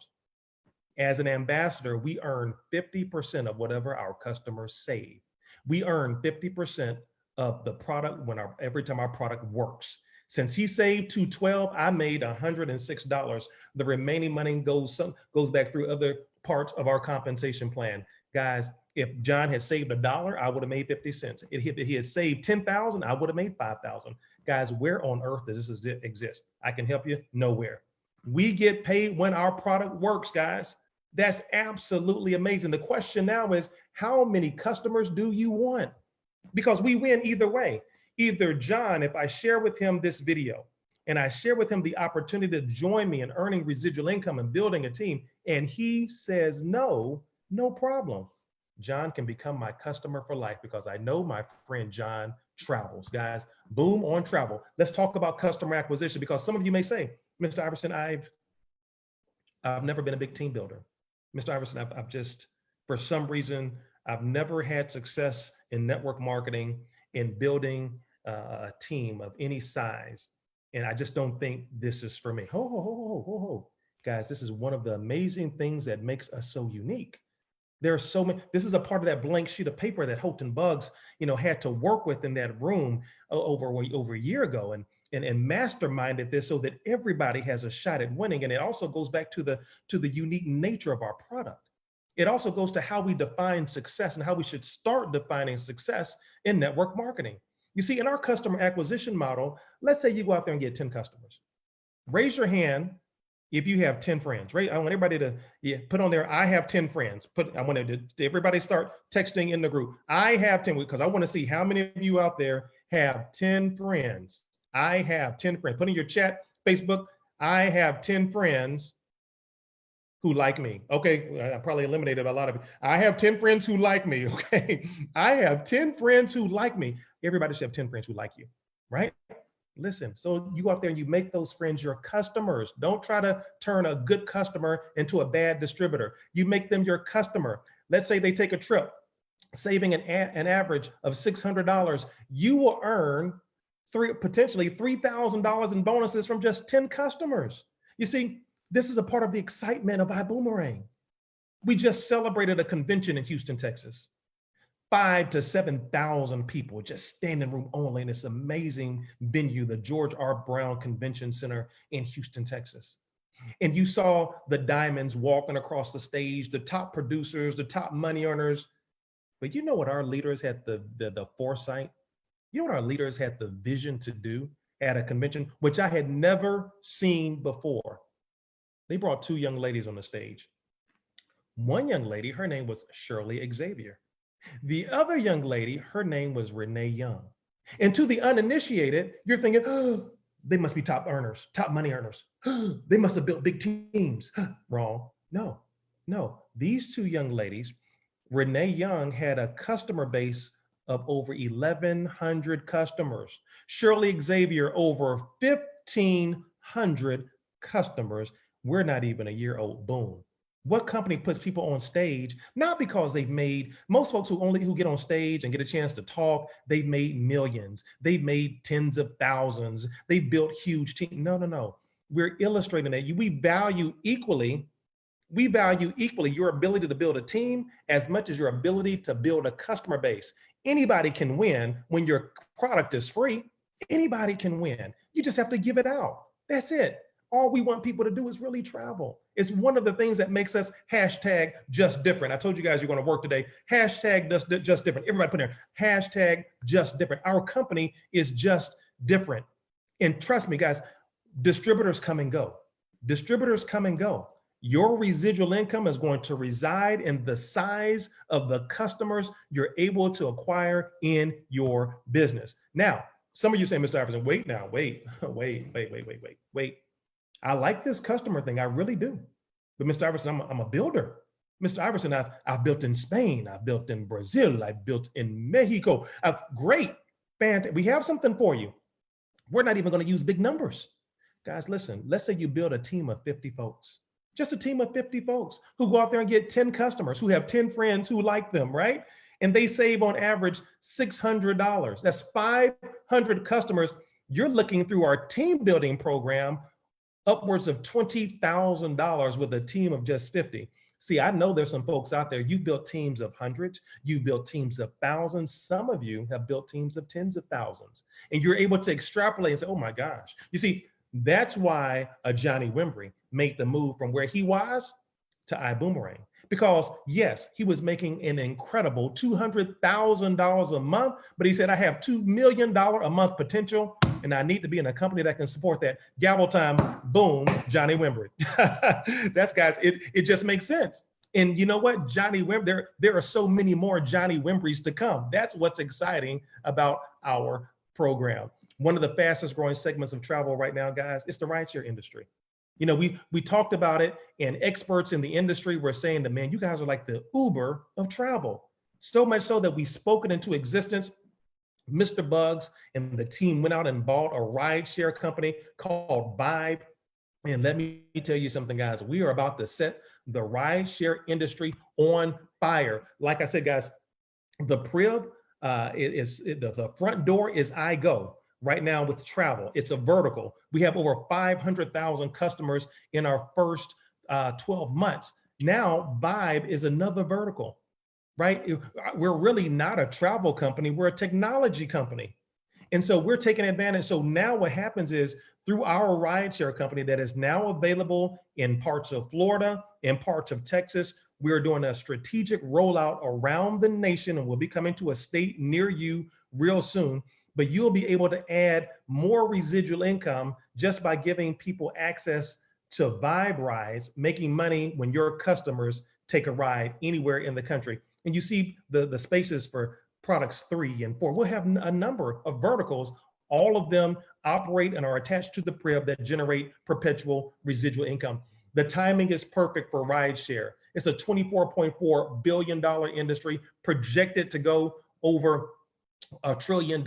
As an ambassador, we earn 50% of whatever our customers save. We earn 50% of the product every time our product works. Since he saved $212, I made $106. The remaining money goes back through other parts of our compensation plan. Guys, If John had saved $1, I would have made 50 cents. If he had saved 10,000, I would have made 5,000. Guys, where on earth does this exist? I can help you. Nowhere. We get paid when our product works, guys. That's absolutely amazing. The question now is, how many customers do you want? Because we win either way. Either John, if I share with him this video and I share with him the opportunity to join me in earning residual income and building a team, and he says no, no problem. John can become my customer for life because I know my friend John travels. Guys, boom on travel. Let's talk about customer acquisition, because some of you may say, Mr. Iverson, I've never been a big team builder. Mr. Iverson, I've just, for some reason, I've never had success in network marketing, in building a team of any size. And I just don't think this is for me. Ho, ho, ho, ho, ho, ho. Guys, this is one of the amazing things that makes us so unique. There are so many, this is a part of that blank sheet of paper that Houghton Buggs, had to work with in that room over a year ago, and masterminded this so that everybody has a shot at winning. And it also goes back to the unique nature of our product. It also goes to how we define success and how we should start defining success in network marketing. You see, in our customer acquisition model, let's say you go out there and get 10 customers. Raise your hand if you have 10 friends, right? I want everybody to put on there, I have 10 friends. I want everybody start texting in the group. I have 10, because I want to see how many of you out there have 10 friends. I have 10 friends. Put in your chat, Facebook, I have 10 friends who like me. Okay, I probably eliminated a lot of it. I have 10 friends who like me, okay? I have 10 friends who like me. Everybody should have 10 friends who like you, right? Listen, so you go out there and you make those friends your customers. Don't try to turn a good customer into a bad distributor. You make them your customer. Let's say they take a trip, saving an average of $600. You will earn potentially $3,000 in bonuses from just 10 customers. You see, this is a part of the excitement of iBoomerang. We just celebrated a convention in Houston, Texas. 5,000 to 7,000 people, just standing room only in this amazing venue, the George R. Brown Convention Center in Houston, Texas. And you saw the diamonds walking across the stage, the top producers, the top money earners. But you know what our leaders had the foresight? You know what our leaders had the vision to do at a convention, which I had never seen before? They brought 2 young ladies on the stage. One young lady, her name was Shirley Xavier. The other young lady, her name was Renee Young. And to the uninitiated, you're thinking, oh, they must be top earners, top money earners. They must have built big teams. Wrong. No. These 2 young ladies, Renee Young had a customer base of over 1,100 customers. Shirley Xavier, over 1,500 customers. We're not even a year old. Boom. What company puts people on stage, not because they've made, most folks who get on stage and get a chance to talk, they've made millions, they've made tens of thousands, they've built huge teams. No. We're illustrating that we value equally your ability to build a team as much as your ability to build a customer base. Anybody can win when your product is free. Anybody can win. You just have to give it out. That's it. All we want people to do is really travel. It's one of the things that makes us hashtag just different. I told you guys you're going to work today. Hashtag just different. Everybody put in there, hashtag just different. Our company is just different. And trust me, guys, distributors come and go. Distributors come and go. Your residual income is going to reside in the size of the customers you're able to acquire in your business. Now, some of you say, Mr. Iverson, wait. I like this customer thing, I really do. But Mr. Iverson, I'm a builder. Mr. Iverson, I've built in Spain, I've built in Brazil, I've built in Mexico. Great, fantastic. We have something for you. We're not even going to use big numbers. Guys, listen, let's say you build a team of 50 folks, just a team of 50 folks who go out there and get 10 customers, who have 10 friends who like them, right? And they save on average $600. That's 500 customers. You're looking through our team building program, upwards of $20,000 with a team of just 50. See, I know there's some folks out there, you've built teams of hundreds, you've built teams of thousands. Some of you have built teams of tens of thousands. And you're able to extrapolate and say, oh my gosh. You see, that's why a Johnny Wimbrey made the move from where he was to iBoomerang. Because yes, he was making an incredible $200,000 a month, but he said, I have $2 million a month potential, and I need to be in a company that can support that. Gavel time, boom, Johnny Wimber. That's, guys, it just makes sense. And you know what, Johnny Wimber, there are so many more Johnny Wimbers to come. That's what's exciting about our program. One of the fastest growing segments of travel right now, guys, is the rideshare industry. You know, we talked about it, and experts in the industry were saying that, man, you guys are like the Uber of travel. So much so that we spoke it into existence. Mr. Bugs and the team went out and bought a rideshare company called Vibe. And let me tell you something, guys, we are about to set the rideshare industry on fire. Like I said, guys, the Prib, the front door is iGo. Right now with travel, it's a vertical. We have over 500,000 customers in our first 12 months. Now Vibe is another vertical, right? We're really not a travel company, we're a technology company. And so we're taking advantage. So now what happens is, through our rideshare company that is now available in parts of Florida and parts of Texas, we're doing a strategic rollout around the nation, and we'll be coming to a state near you real soon. But you'll be able to add more residual income just by giving people access to Vibe rides, making money when your customers take a ride anywhere in the country. And you see the spaces for products 3 and 4. We'll have a number of verticals. All of them operate and are attached to the Prib that generate perpetual residual income. The timing is perfect for rideshare. It's a $24.4 billion industry projected to go over $1 trillion,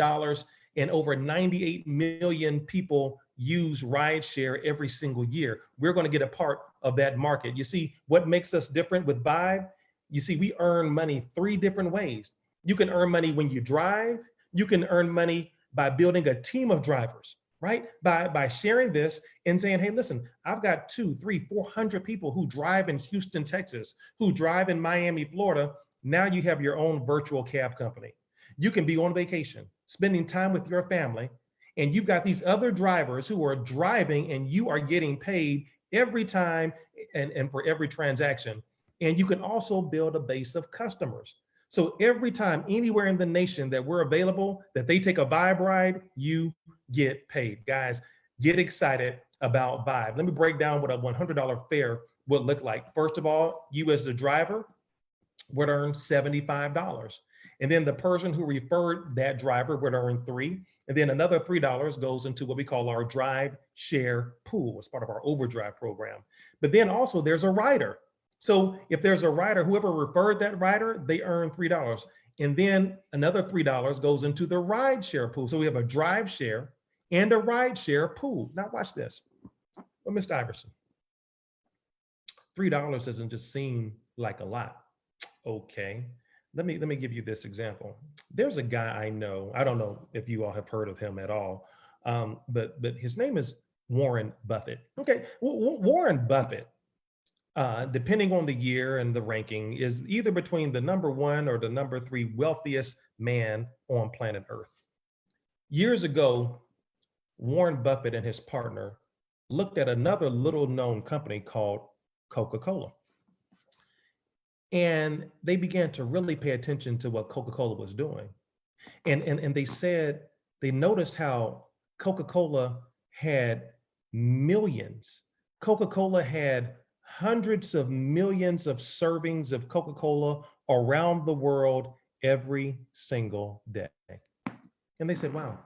and over 98 million people use rideshare every single year. We're going to get a part of that market. You see, what makes us different with Vibe? You see, we earn money 3 different ways. You can earn money when you drive. You can earn money by building a team of drivers, right? By sharing this and saying, hey, listen, I've got 200, 300, 400 people who drive in Houston, Texas, who drive in Miami, Florida. Now you have your own virtual cab company. You can be on vacation, spending time with your family, and you've got these other drivers who are driving, and you are getting paid every time and for every transaction. And you can also build a base of customers. So every time, anywhere in the nation that we're available, that they take a Vibe ride, you get paid. Guys, get excited about Vibe. Let me break down what a $100 fare would look like. First of all, you as the driver would earn $75. And then the person who referred that driver would earn $3. And then another $3 goes into what we call our drive share pool as part of our overdrive program. But then also there's a rider. So if there's a rider, whoever referred that rider, they earn $3. And then another $3 goes into the ride share pool. So we have a drive share and a ride share pool. Now watch this. Well, Mr. Iverson, $3 doesn't just seem like a lot. Okay. Let me give you this example. There's a guy I know. I don't know if you all have heard of him at all, but his name is Warren Buffett. Okay, Warren Buffett, depending on the year and the ranking, is either between the #1 or the #3 wealthiest man on planet Earth. Years ago, Warren Buffett and his partner looked at another little known company called Coca-Cola. And they began to really pay attention to what Coca-Cola was doing. And they said, they noticed how Coca-Cola had millions. Coca-Cola had hundreds of millions of servings of Coca-Cola around the world every single day. And they said, wow,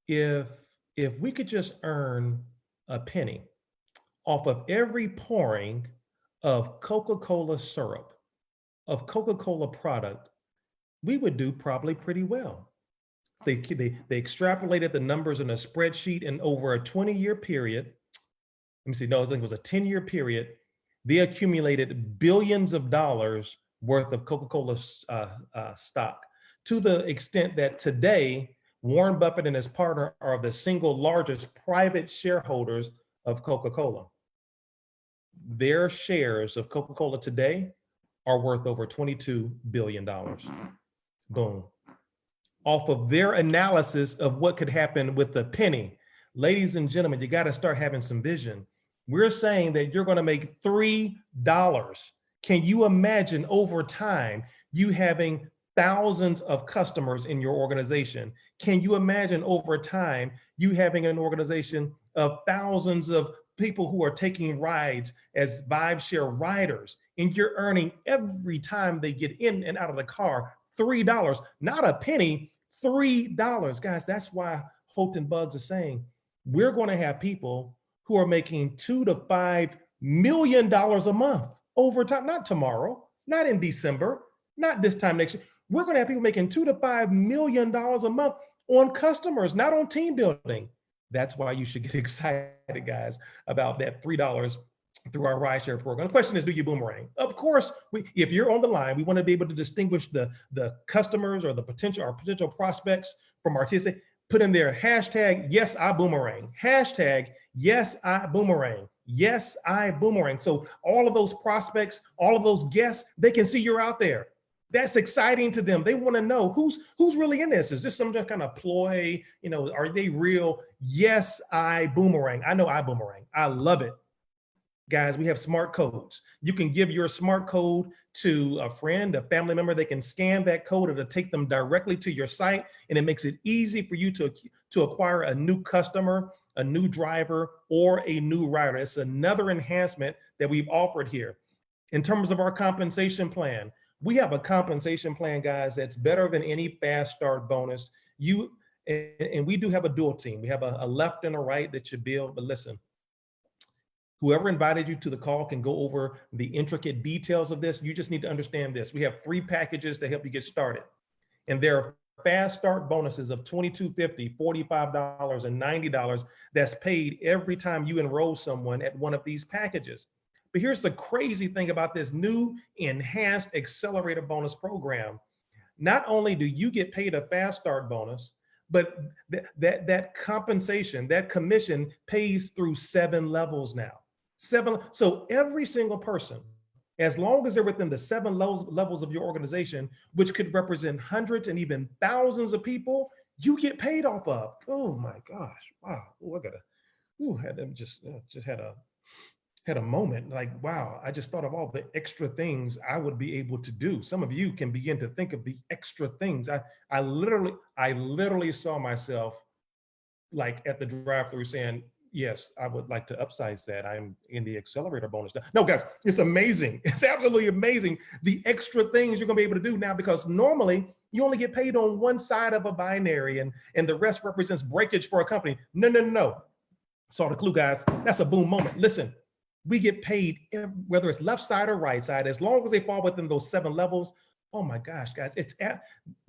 if we could just earn a penny off of every pouring of Coca-Cola syrup, of Coca-Cola product, we would do probably pretty well. They extrapolated the numbers in a spreadsheet, and over a 20-year period, let me see, no, I think it was a 10-year period, they accumulated billions of dollars worth of Coca-Cola stock, to the extent that today, Warren Buffett and his partner are the single largest private shareholders of Coca-Cola. Their shares of Coca-Cola today are worth over $22 billion. Boom. Off of their analysis of what could happen with the penny. Ladies and gentlemen, you got to start having some vision. We're saying that you're going to make $3. Can you imagine over time you having thousands of customers in your organization? Can you imagine over time you having an organization of thousands of people who are taking rides as Vibe Share riders, and you're earning every time they get in and out of the car $3, not a penny, $3. Guys, that's why Houghton Bugs is saying we're going to have people who are making $2 to $5 million a month over time, not tomorrow, not in December, not this time next year. We're going to have people making $2 to $5 million a month on customers, not on team building. That's why you should get excited, guys, about that $3 through our rideshare program. The question is, do you boomerang? Of course, if you're on the line, we want to be able to distinguish the customers or our potential prospects from our TSA. Put in there hashtag yes I boomerang, hashtag yes I boomerang, yes I boomerang. So all of those prospects, all of those guests, they can see you're out there. That's exciting to them. They want to know who's really in this. Is this some kind of ploy? You know, are they real? Yes I boomerang. I know I boomerang. I love it. Guys, we have smart codes. You can give your smart code to a friend, a family member. They can scan that code. It'll take them directly to your site, and it makes it easy for you to acquire a new customer, a new driver, or a new rider. It's another enhancement that we've offered here. In terms of our compensation plan, we have a compensation plan, guys, that's better than any fast start bonus. And we do have a dual team. We have a left and a right that you build, but listen, whoever invited you to the call can go over the intricate details of this. You just need to understand this. We have 3 packages to help you get started. And there are fast start bonuses of $22.50, $45, and $90 that's paid every time you enroll someone at one of these packages. But here's the crazy thing about this new enhanced accelerator bonus program. Not only do you get paid a fast start bonus, but that compensation, that commission pays through 7 levels now. 7. So every single person, as long as they're within the 7 levels of your organization, which could represent hundreds and even thousands of people, you get paid off of. Oh my gosh! Wow! Oh, I gotta. Just had a moment like, wow! I just thought of all the extra things I would be able to do. Some of you can begin to think of the extra things. I literally saw myself like at the drive-through saying, yes, I would like to upsize that. I'm in the accelerator bonus. No, guys, it's amazing. It's absolutely amazing. The extra things you're gonna be able to do now, because normally you only get paid on one side of a binary and the rest represents breakage for a company. No. Saw the clue, guys. That's a boom moment. Listen, we get paid whether it's left side or right side, as long as they fall within those 7 levels. Oh my gosh, guys,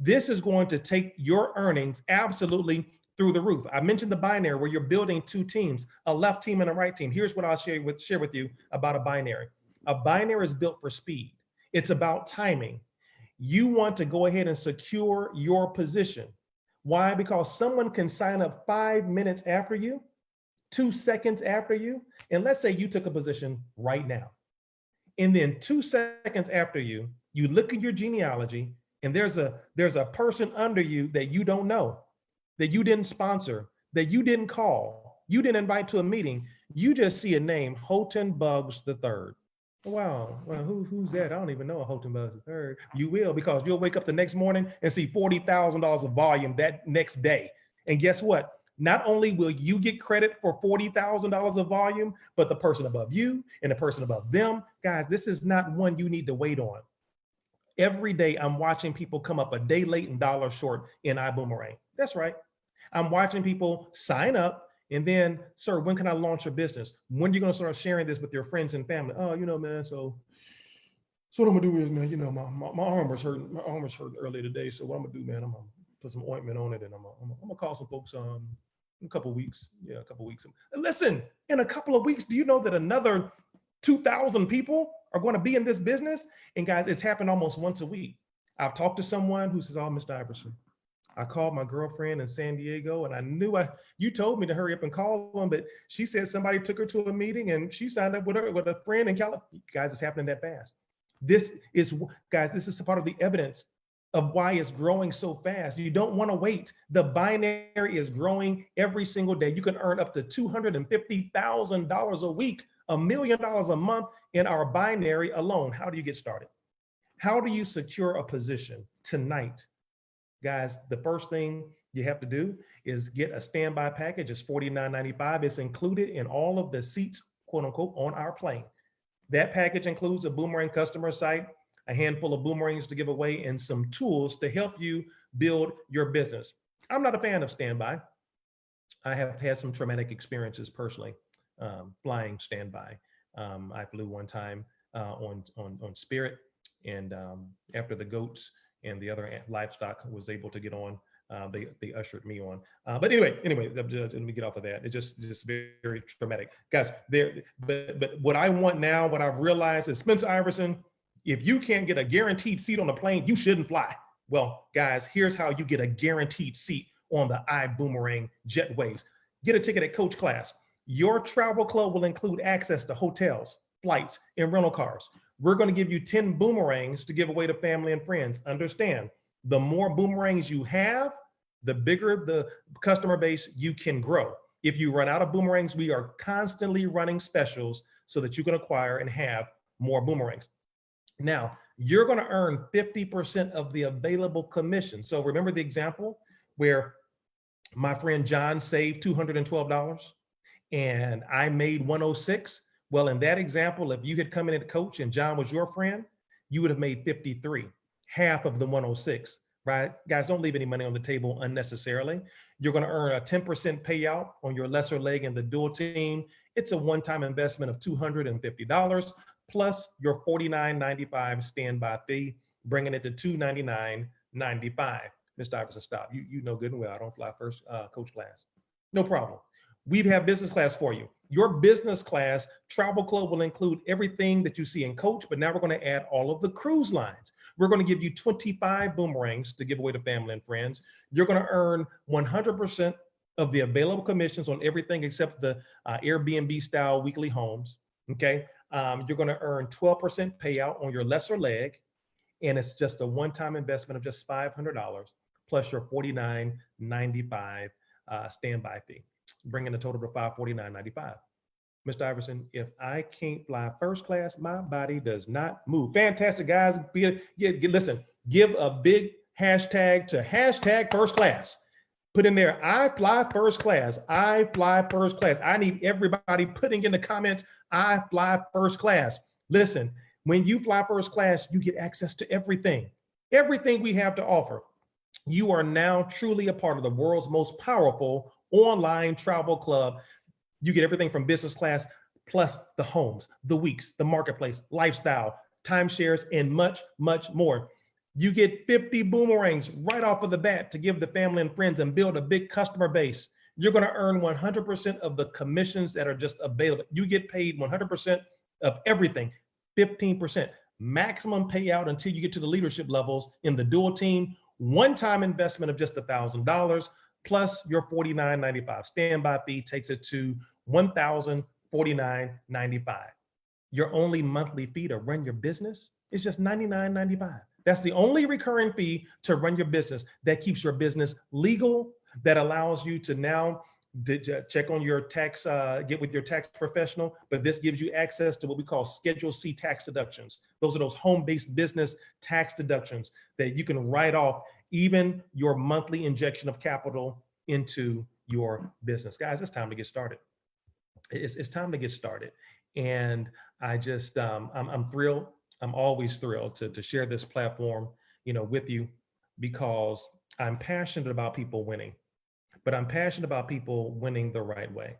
this is going to take your earnings absolutely through the roof. I mentioned the binary where you're building 2 teams, a left team and a right team. Here's what I'll share with you about a binary. A binary is built for speed. It's about timing. You want to go ahead and secure your position. Why? Because someone can sign up 5 minutes after you, 2 seconds after you, and let's say you took a position right now. And then 2 seconds after you look at your genealogy and there's a person under you that you don't know, that you didn't sponsor, that you didn't call, you didn't invite to a meeting. You just see a name, Houghton Bugs III. Wow, well, who's that? I don't even know a Houghton Bugs III. You will, because you'll wake up the next morning and see $40,000 of volume that next day. And guess what? Not only will you get credit for $40,000 of volume, but the person above you and the person above them. Guys, this is not one you need to wait on. Every day I'm watching people come up a day late and dollar short in iBoomerang. That's right. I'm watching people sign up and then, sir, when can I launch your business? When are you going to start sharing this with your friends and family? Oh, you know, man, so what I'm gonna do is, man, you know, my arm was hurting. My arm was hurting earlier today. So what I'm gonna do, man, I'm gonna put some ointment on it and I'm gonna call some folks in a couple of weeks. Yeah, a couple of weeks. Listen, in a couple of weeks, do you know that another 2,000 people are going to be in this business? And guys, it's happened almost once a week. I've talked to someone who says, oh, Mr. Iverson, I called my girlfriend in San Diego and I knew you told me to hurry up and call them, but she said somebody took her to a meeting and she signed up with a friend in California. Guys, it's happening that fast. This is part of the evidence of why it's growing so fast. You don't want to wait. The binary is growing every single day. You can earn up to $250,000 a week, $1 million a month in our binary alone. How do you get started? How do you secure a position tonight? Guys, the first thing you have to do is get a standby package. It's $49.95. It's included in all of the seats, quote unquote, on our plane. That package includes a Boomerang customer site, a handful of boomerangs to give away, and some tools to help you build your business. I'm not a fan of standby. I have had some traumatic experiences personally, flying standby. I flew one time on Spirit, and after the goats and the other livestock was able to get on, they ushered me on. But anyway, let me get off of that. It's just very, very traumatic, guys. But what I want now, what I've realized is, Spencer Iverson, if you can't get a guaranteed seat on the plane, you shouldn't fly. Well, guys, here's how you get a guaranteed seat on the iBoomerang jetways. Get a ticket at Coach Class. Your travel club will include access to hotels, flights, and rental cars. We're going to give you 10 boomerangs to give away to family and friends. Understand, the more boomerangs you have, the bigger the customer base you can grow. If you run out of boomerangs, we are constantly running specials so that you can acquire and have more boomerangs. Now, you're going to earn 50% of the available commission. So remember the example where my friend John saved $212 and I made 106. Well, in that example, if you had come in at Coach and John was your friend, you would have made 53, half of the 106, right? Guys, don't leave any money on the table unnecessarily. You're going to earn a 10% payout on your lesser leg in the dual team. It's a one-time investment of $250 plus your $49.95 standby fee, bringing it to $299.95. Mr. Iverson, stop. You know good and well I don't fly first Coach Class. No problem. We have business class for you. Your business class travel club will include everything that you see in Coach, but now we're going to add all of the cruise lines. We're going to give you 25 boomerangs to give away to family and friends. You're going to earn 100% of the available commissions on everything except the Airbnb style weekly homes. Okay. You're going to earn 12% payout on your lesser leg. And it's just a one-time investment of just $500 plus your $49.95 standby fee, bringing the total to $549.95. Mr. Iverson, if I can't fly first class, my body does not move. Fantastic, guys. Listen, give a big hashtag to hashtag first class. Put in there, I fly first class. I fly first class. I need everybody putting in the comments, I fly first class. Listen, when you fly first class, you get access to everything we have to offer. You are now truly a part of the world's most powerful online travel club. You get everything from business class, plus the homes, the weeks, the marketplace, lifestyle, timeshares, and much, much more. You get 50 boomerangs right off of the bat to give the family and friends and build a big customer base. You're going to earn 100% of the commissions that are just available. You get paid 100% of everything, 15%. Maximum payout until you get to the leadership levels in the dual team. One-time investment of just $1,000 plus your $49.95 standby fee takes it to $1,049.95. Your only monthly fee to run your business is just $99.95. That's the only recurring fee to run your business that keeps your business legal, that allows you to now check on your tax, get with your tax professional, but this gives you access to what we call Schedule C tax deductions. Those are those home-based business tax deductions that you can write off even your monthly injection of capital into your business. Guys, it's time to get started. It's time to get started. And I just, I'm thrilled. I'm always thrilled to share this platform, with you, because I'm passionate about people winning, but I'm passionate about people winning the right way.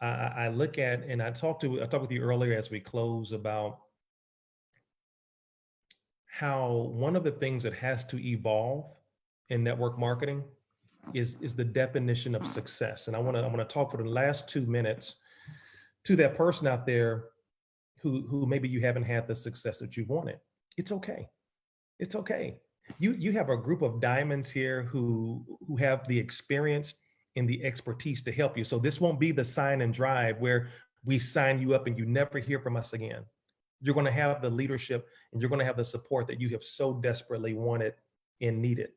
I look at, and I talked with you earlier as we close about how one of the things that has to evolve in network marketing is the definition of success. And I want to talk for the last 2 minutes to that person out there who maybe you haven't had the success that you wanted. It's okay. It's okay. You have a group of diamonds here who have the experience and the expertise to help you. So this won't be the sign and drive where we sign you up and you never hear from us again. You're going to have the leadership and you're going to have the support that you have so desperately wanted and need it.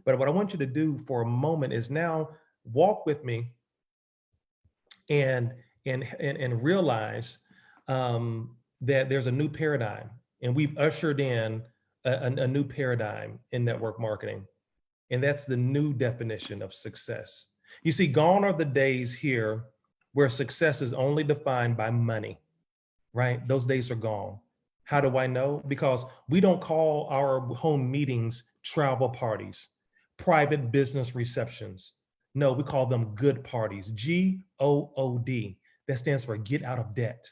But what I want you to do for a moment is now walk with me and realize that there's a new paradigm, and we've ushered in a new paradigm in network marketing. And that's the new definition of success. You see, gone are the days here where success is only defined by money, right? Those days are gone. How do I know? Because we don't call our home meetings travel parties, private business receptions. No, we call them good parties, GOOD. That stands for get out of debt.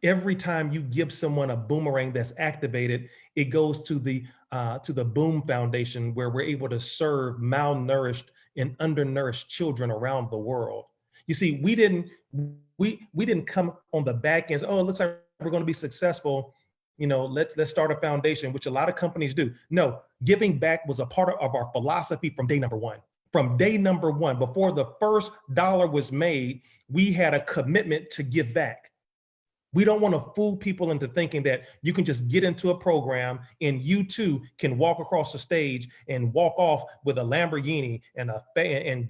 Every time you give someone a boomerang that's activated, it goes to the Boom Foundation, where we're able to serve malnourished and undernourished children around the world. You see, we didn't come on the back end. Oh, it looks like we're going to be successful. You know, let's start a foundation, which a lot of companies do. No, giving back was a part of our philosophy from day number one. From day number one, before the first dollar was made, we had a commitment to give back. We don't want to fool people into thinking that you can just get into a program and you too can walk across the stage and walk off with a Lamborghini and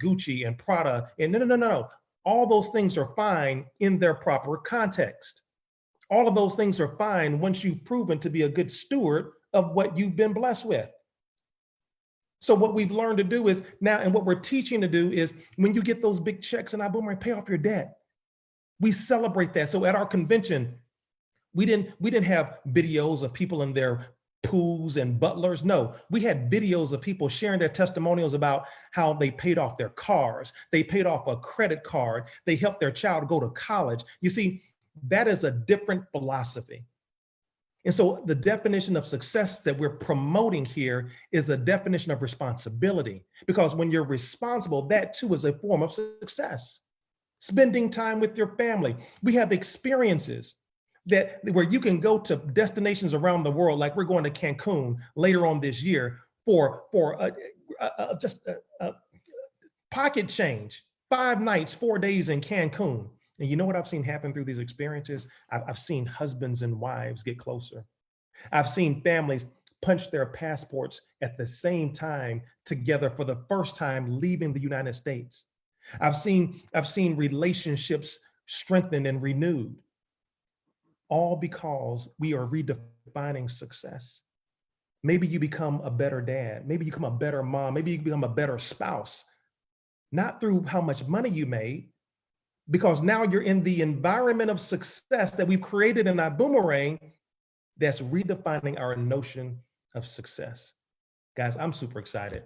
Gucci and Prada. And no. All those things are fine in their proper context. All of those things are fine once you've proven to be a good steward of what you've been blessed with. So what we've learned to do is now, and what we're teaching to do is when you get those big checks in iBoomerang, pay off your debt. We celebrate that. So at our convention, we didn't have videos of people in their pools and butlers. No, we had videos of people sharing their testimonials about how they paid off their cars. They paid off a credit card. They helped their child go to college. You see, that is a different philosophy. And so the definition of success that we're promoting here is a definition of responsibility, because when you're responsible, that too is a form of success. Spending time with your family. We have experiences where you can go to destinations around the world, like we're going to Cancun later on this year for just pocket change, 5 nights, 4 days in Cancun. And you know what I've seen happen through these experiences? I've seen husbands and wives get closer. I've seen families punch their passports at the same time together for the first time leaving the United States. I've seen relationships strengthened and renewed, all because we are redefining success. Maybe you become a better dad. Maybe you become a better mom. Maybe you become a better spouse, not through how much money you made, because now you're in the environment of success that we've created in iBoomerang that's redefining our notion of success. Guys, I'm super excited.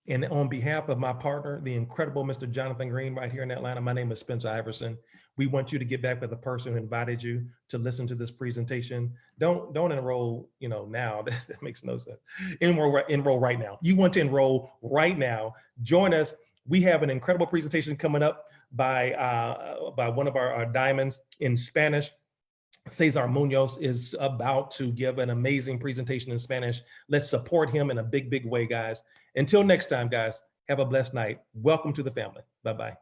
And on behalf of my partner, the incredible Mr. Jonathan Green right here in Atlanta, my name is Spencer Iverson. We want you to get back with the person who invited you to listen to this presentation. Don't enroll, now. That makes no sense. Enroll right now. You want to enroll right now. Join us. We have an incredible presentation coming up by one of our diamonds in Spanish. Cesar Munoz is about to give an amazing presentation in Spanish. Let's support him in a big, big way, guys. Until next time, guys, have a blessed night. Welcome to the family. Bye-bye.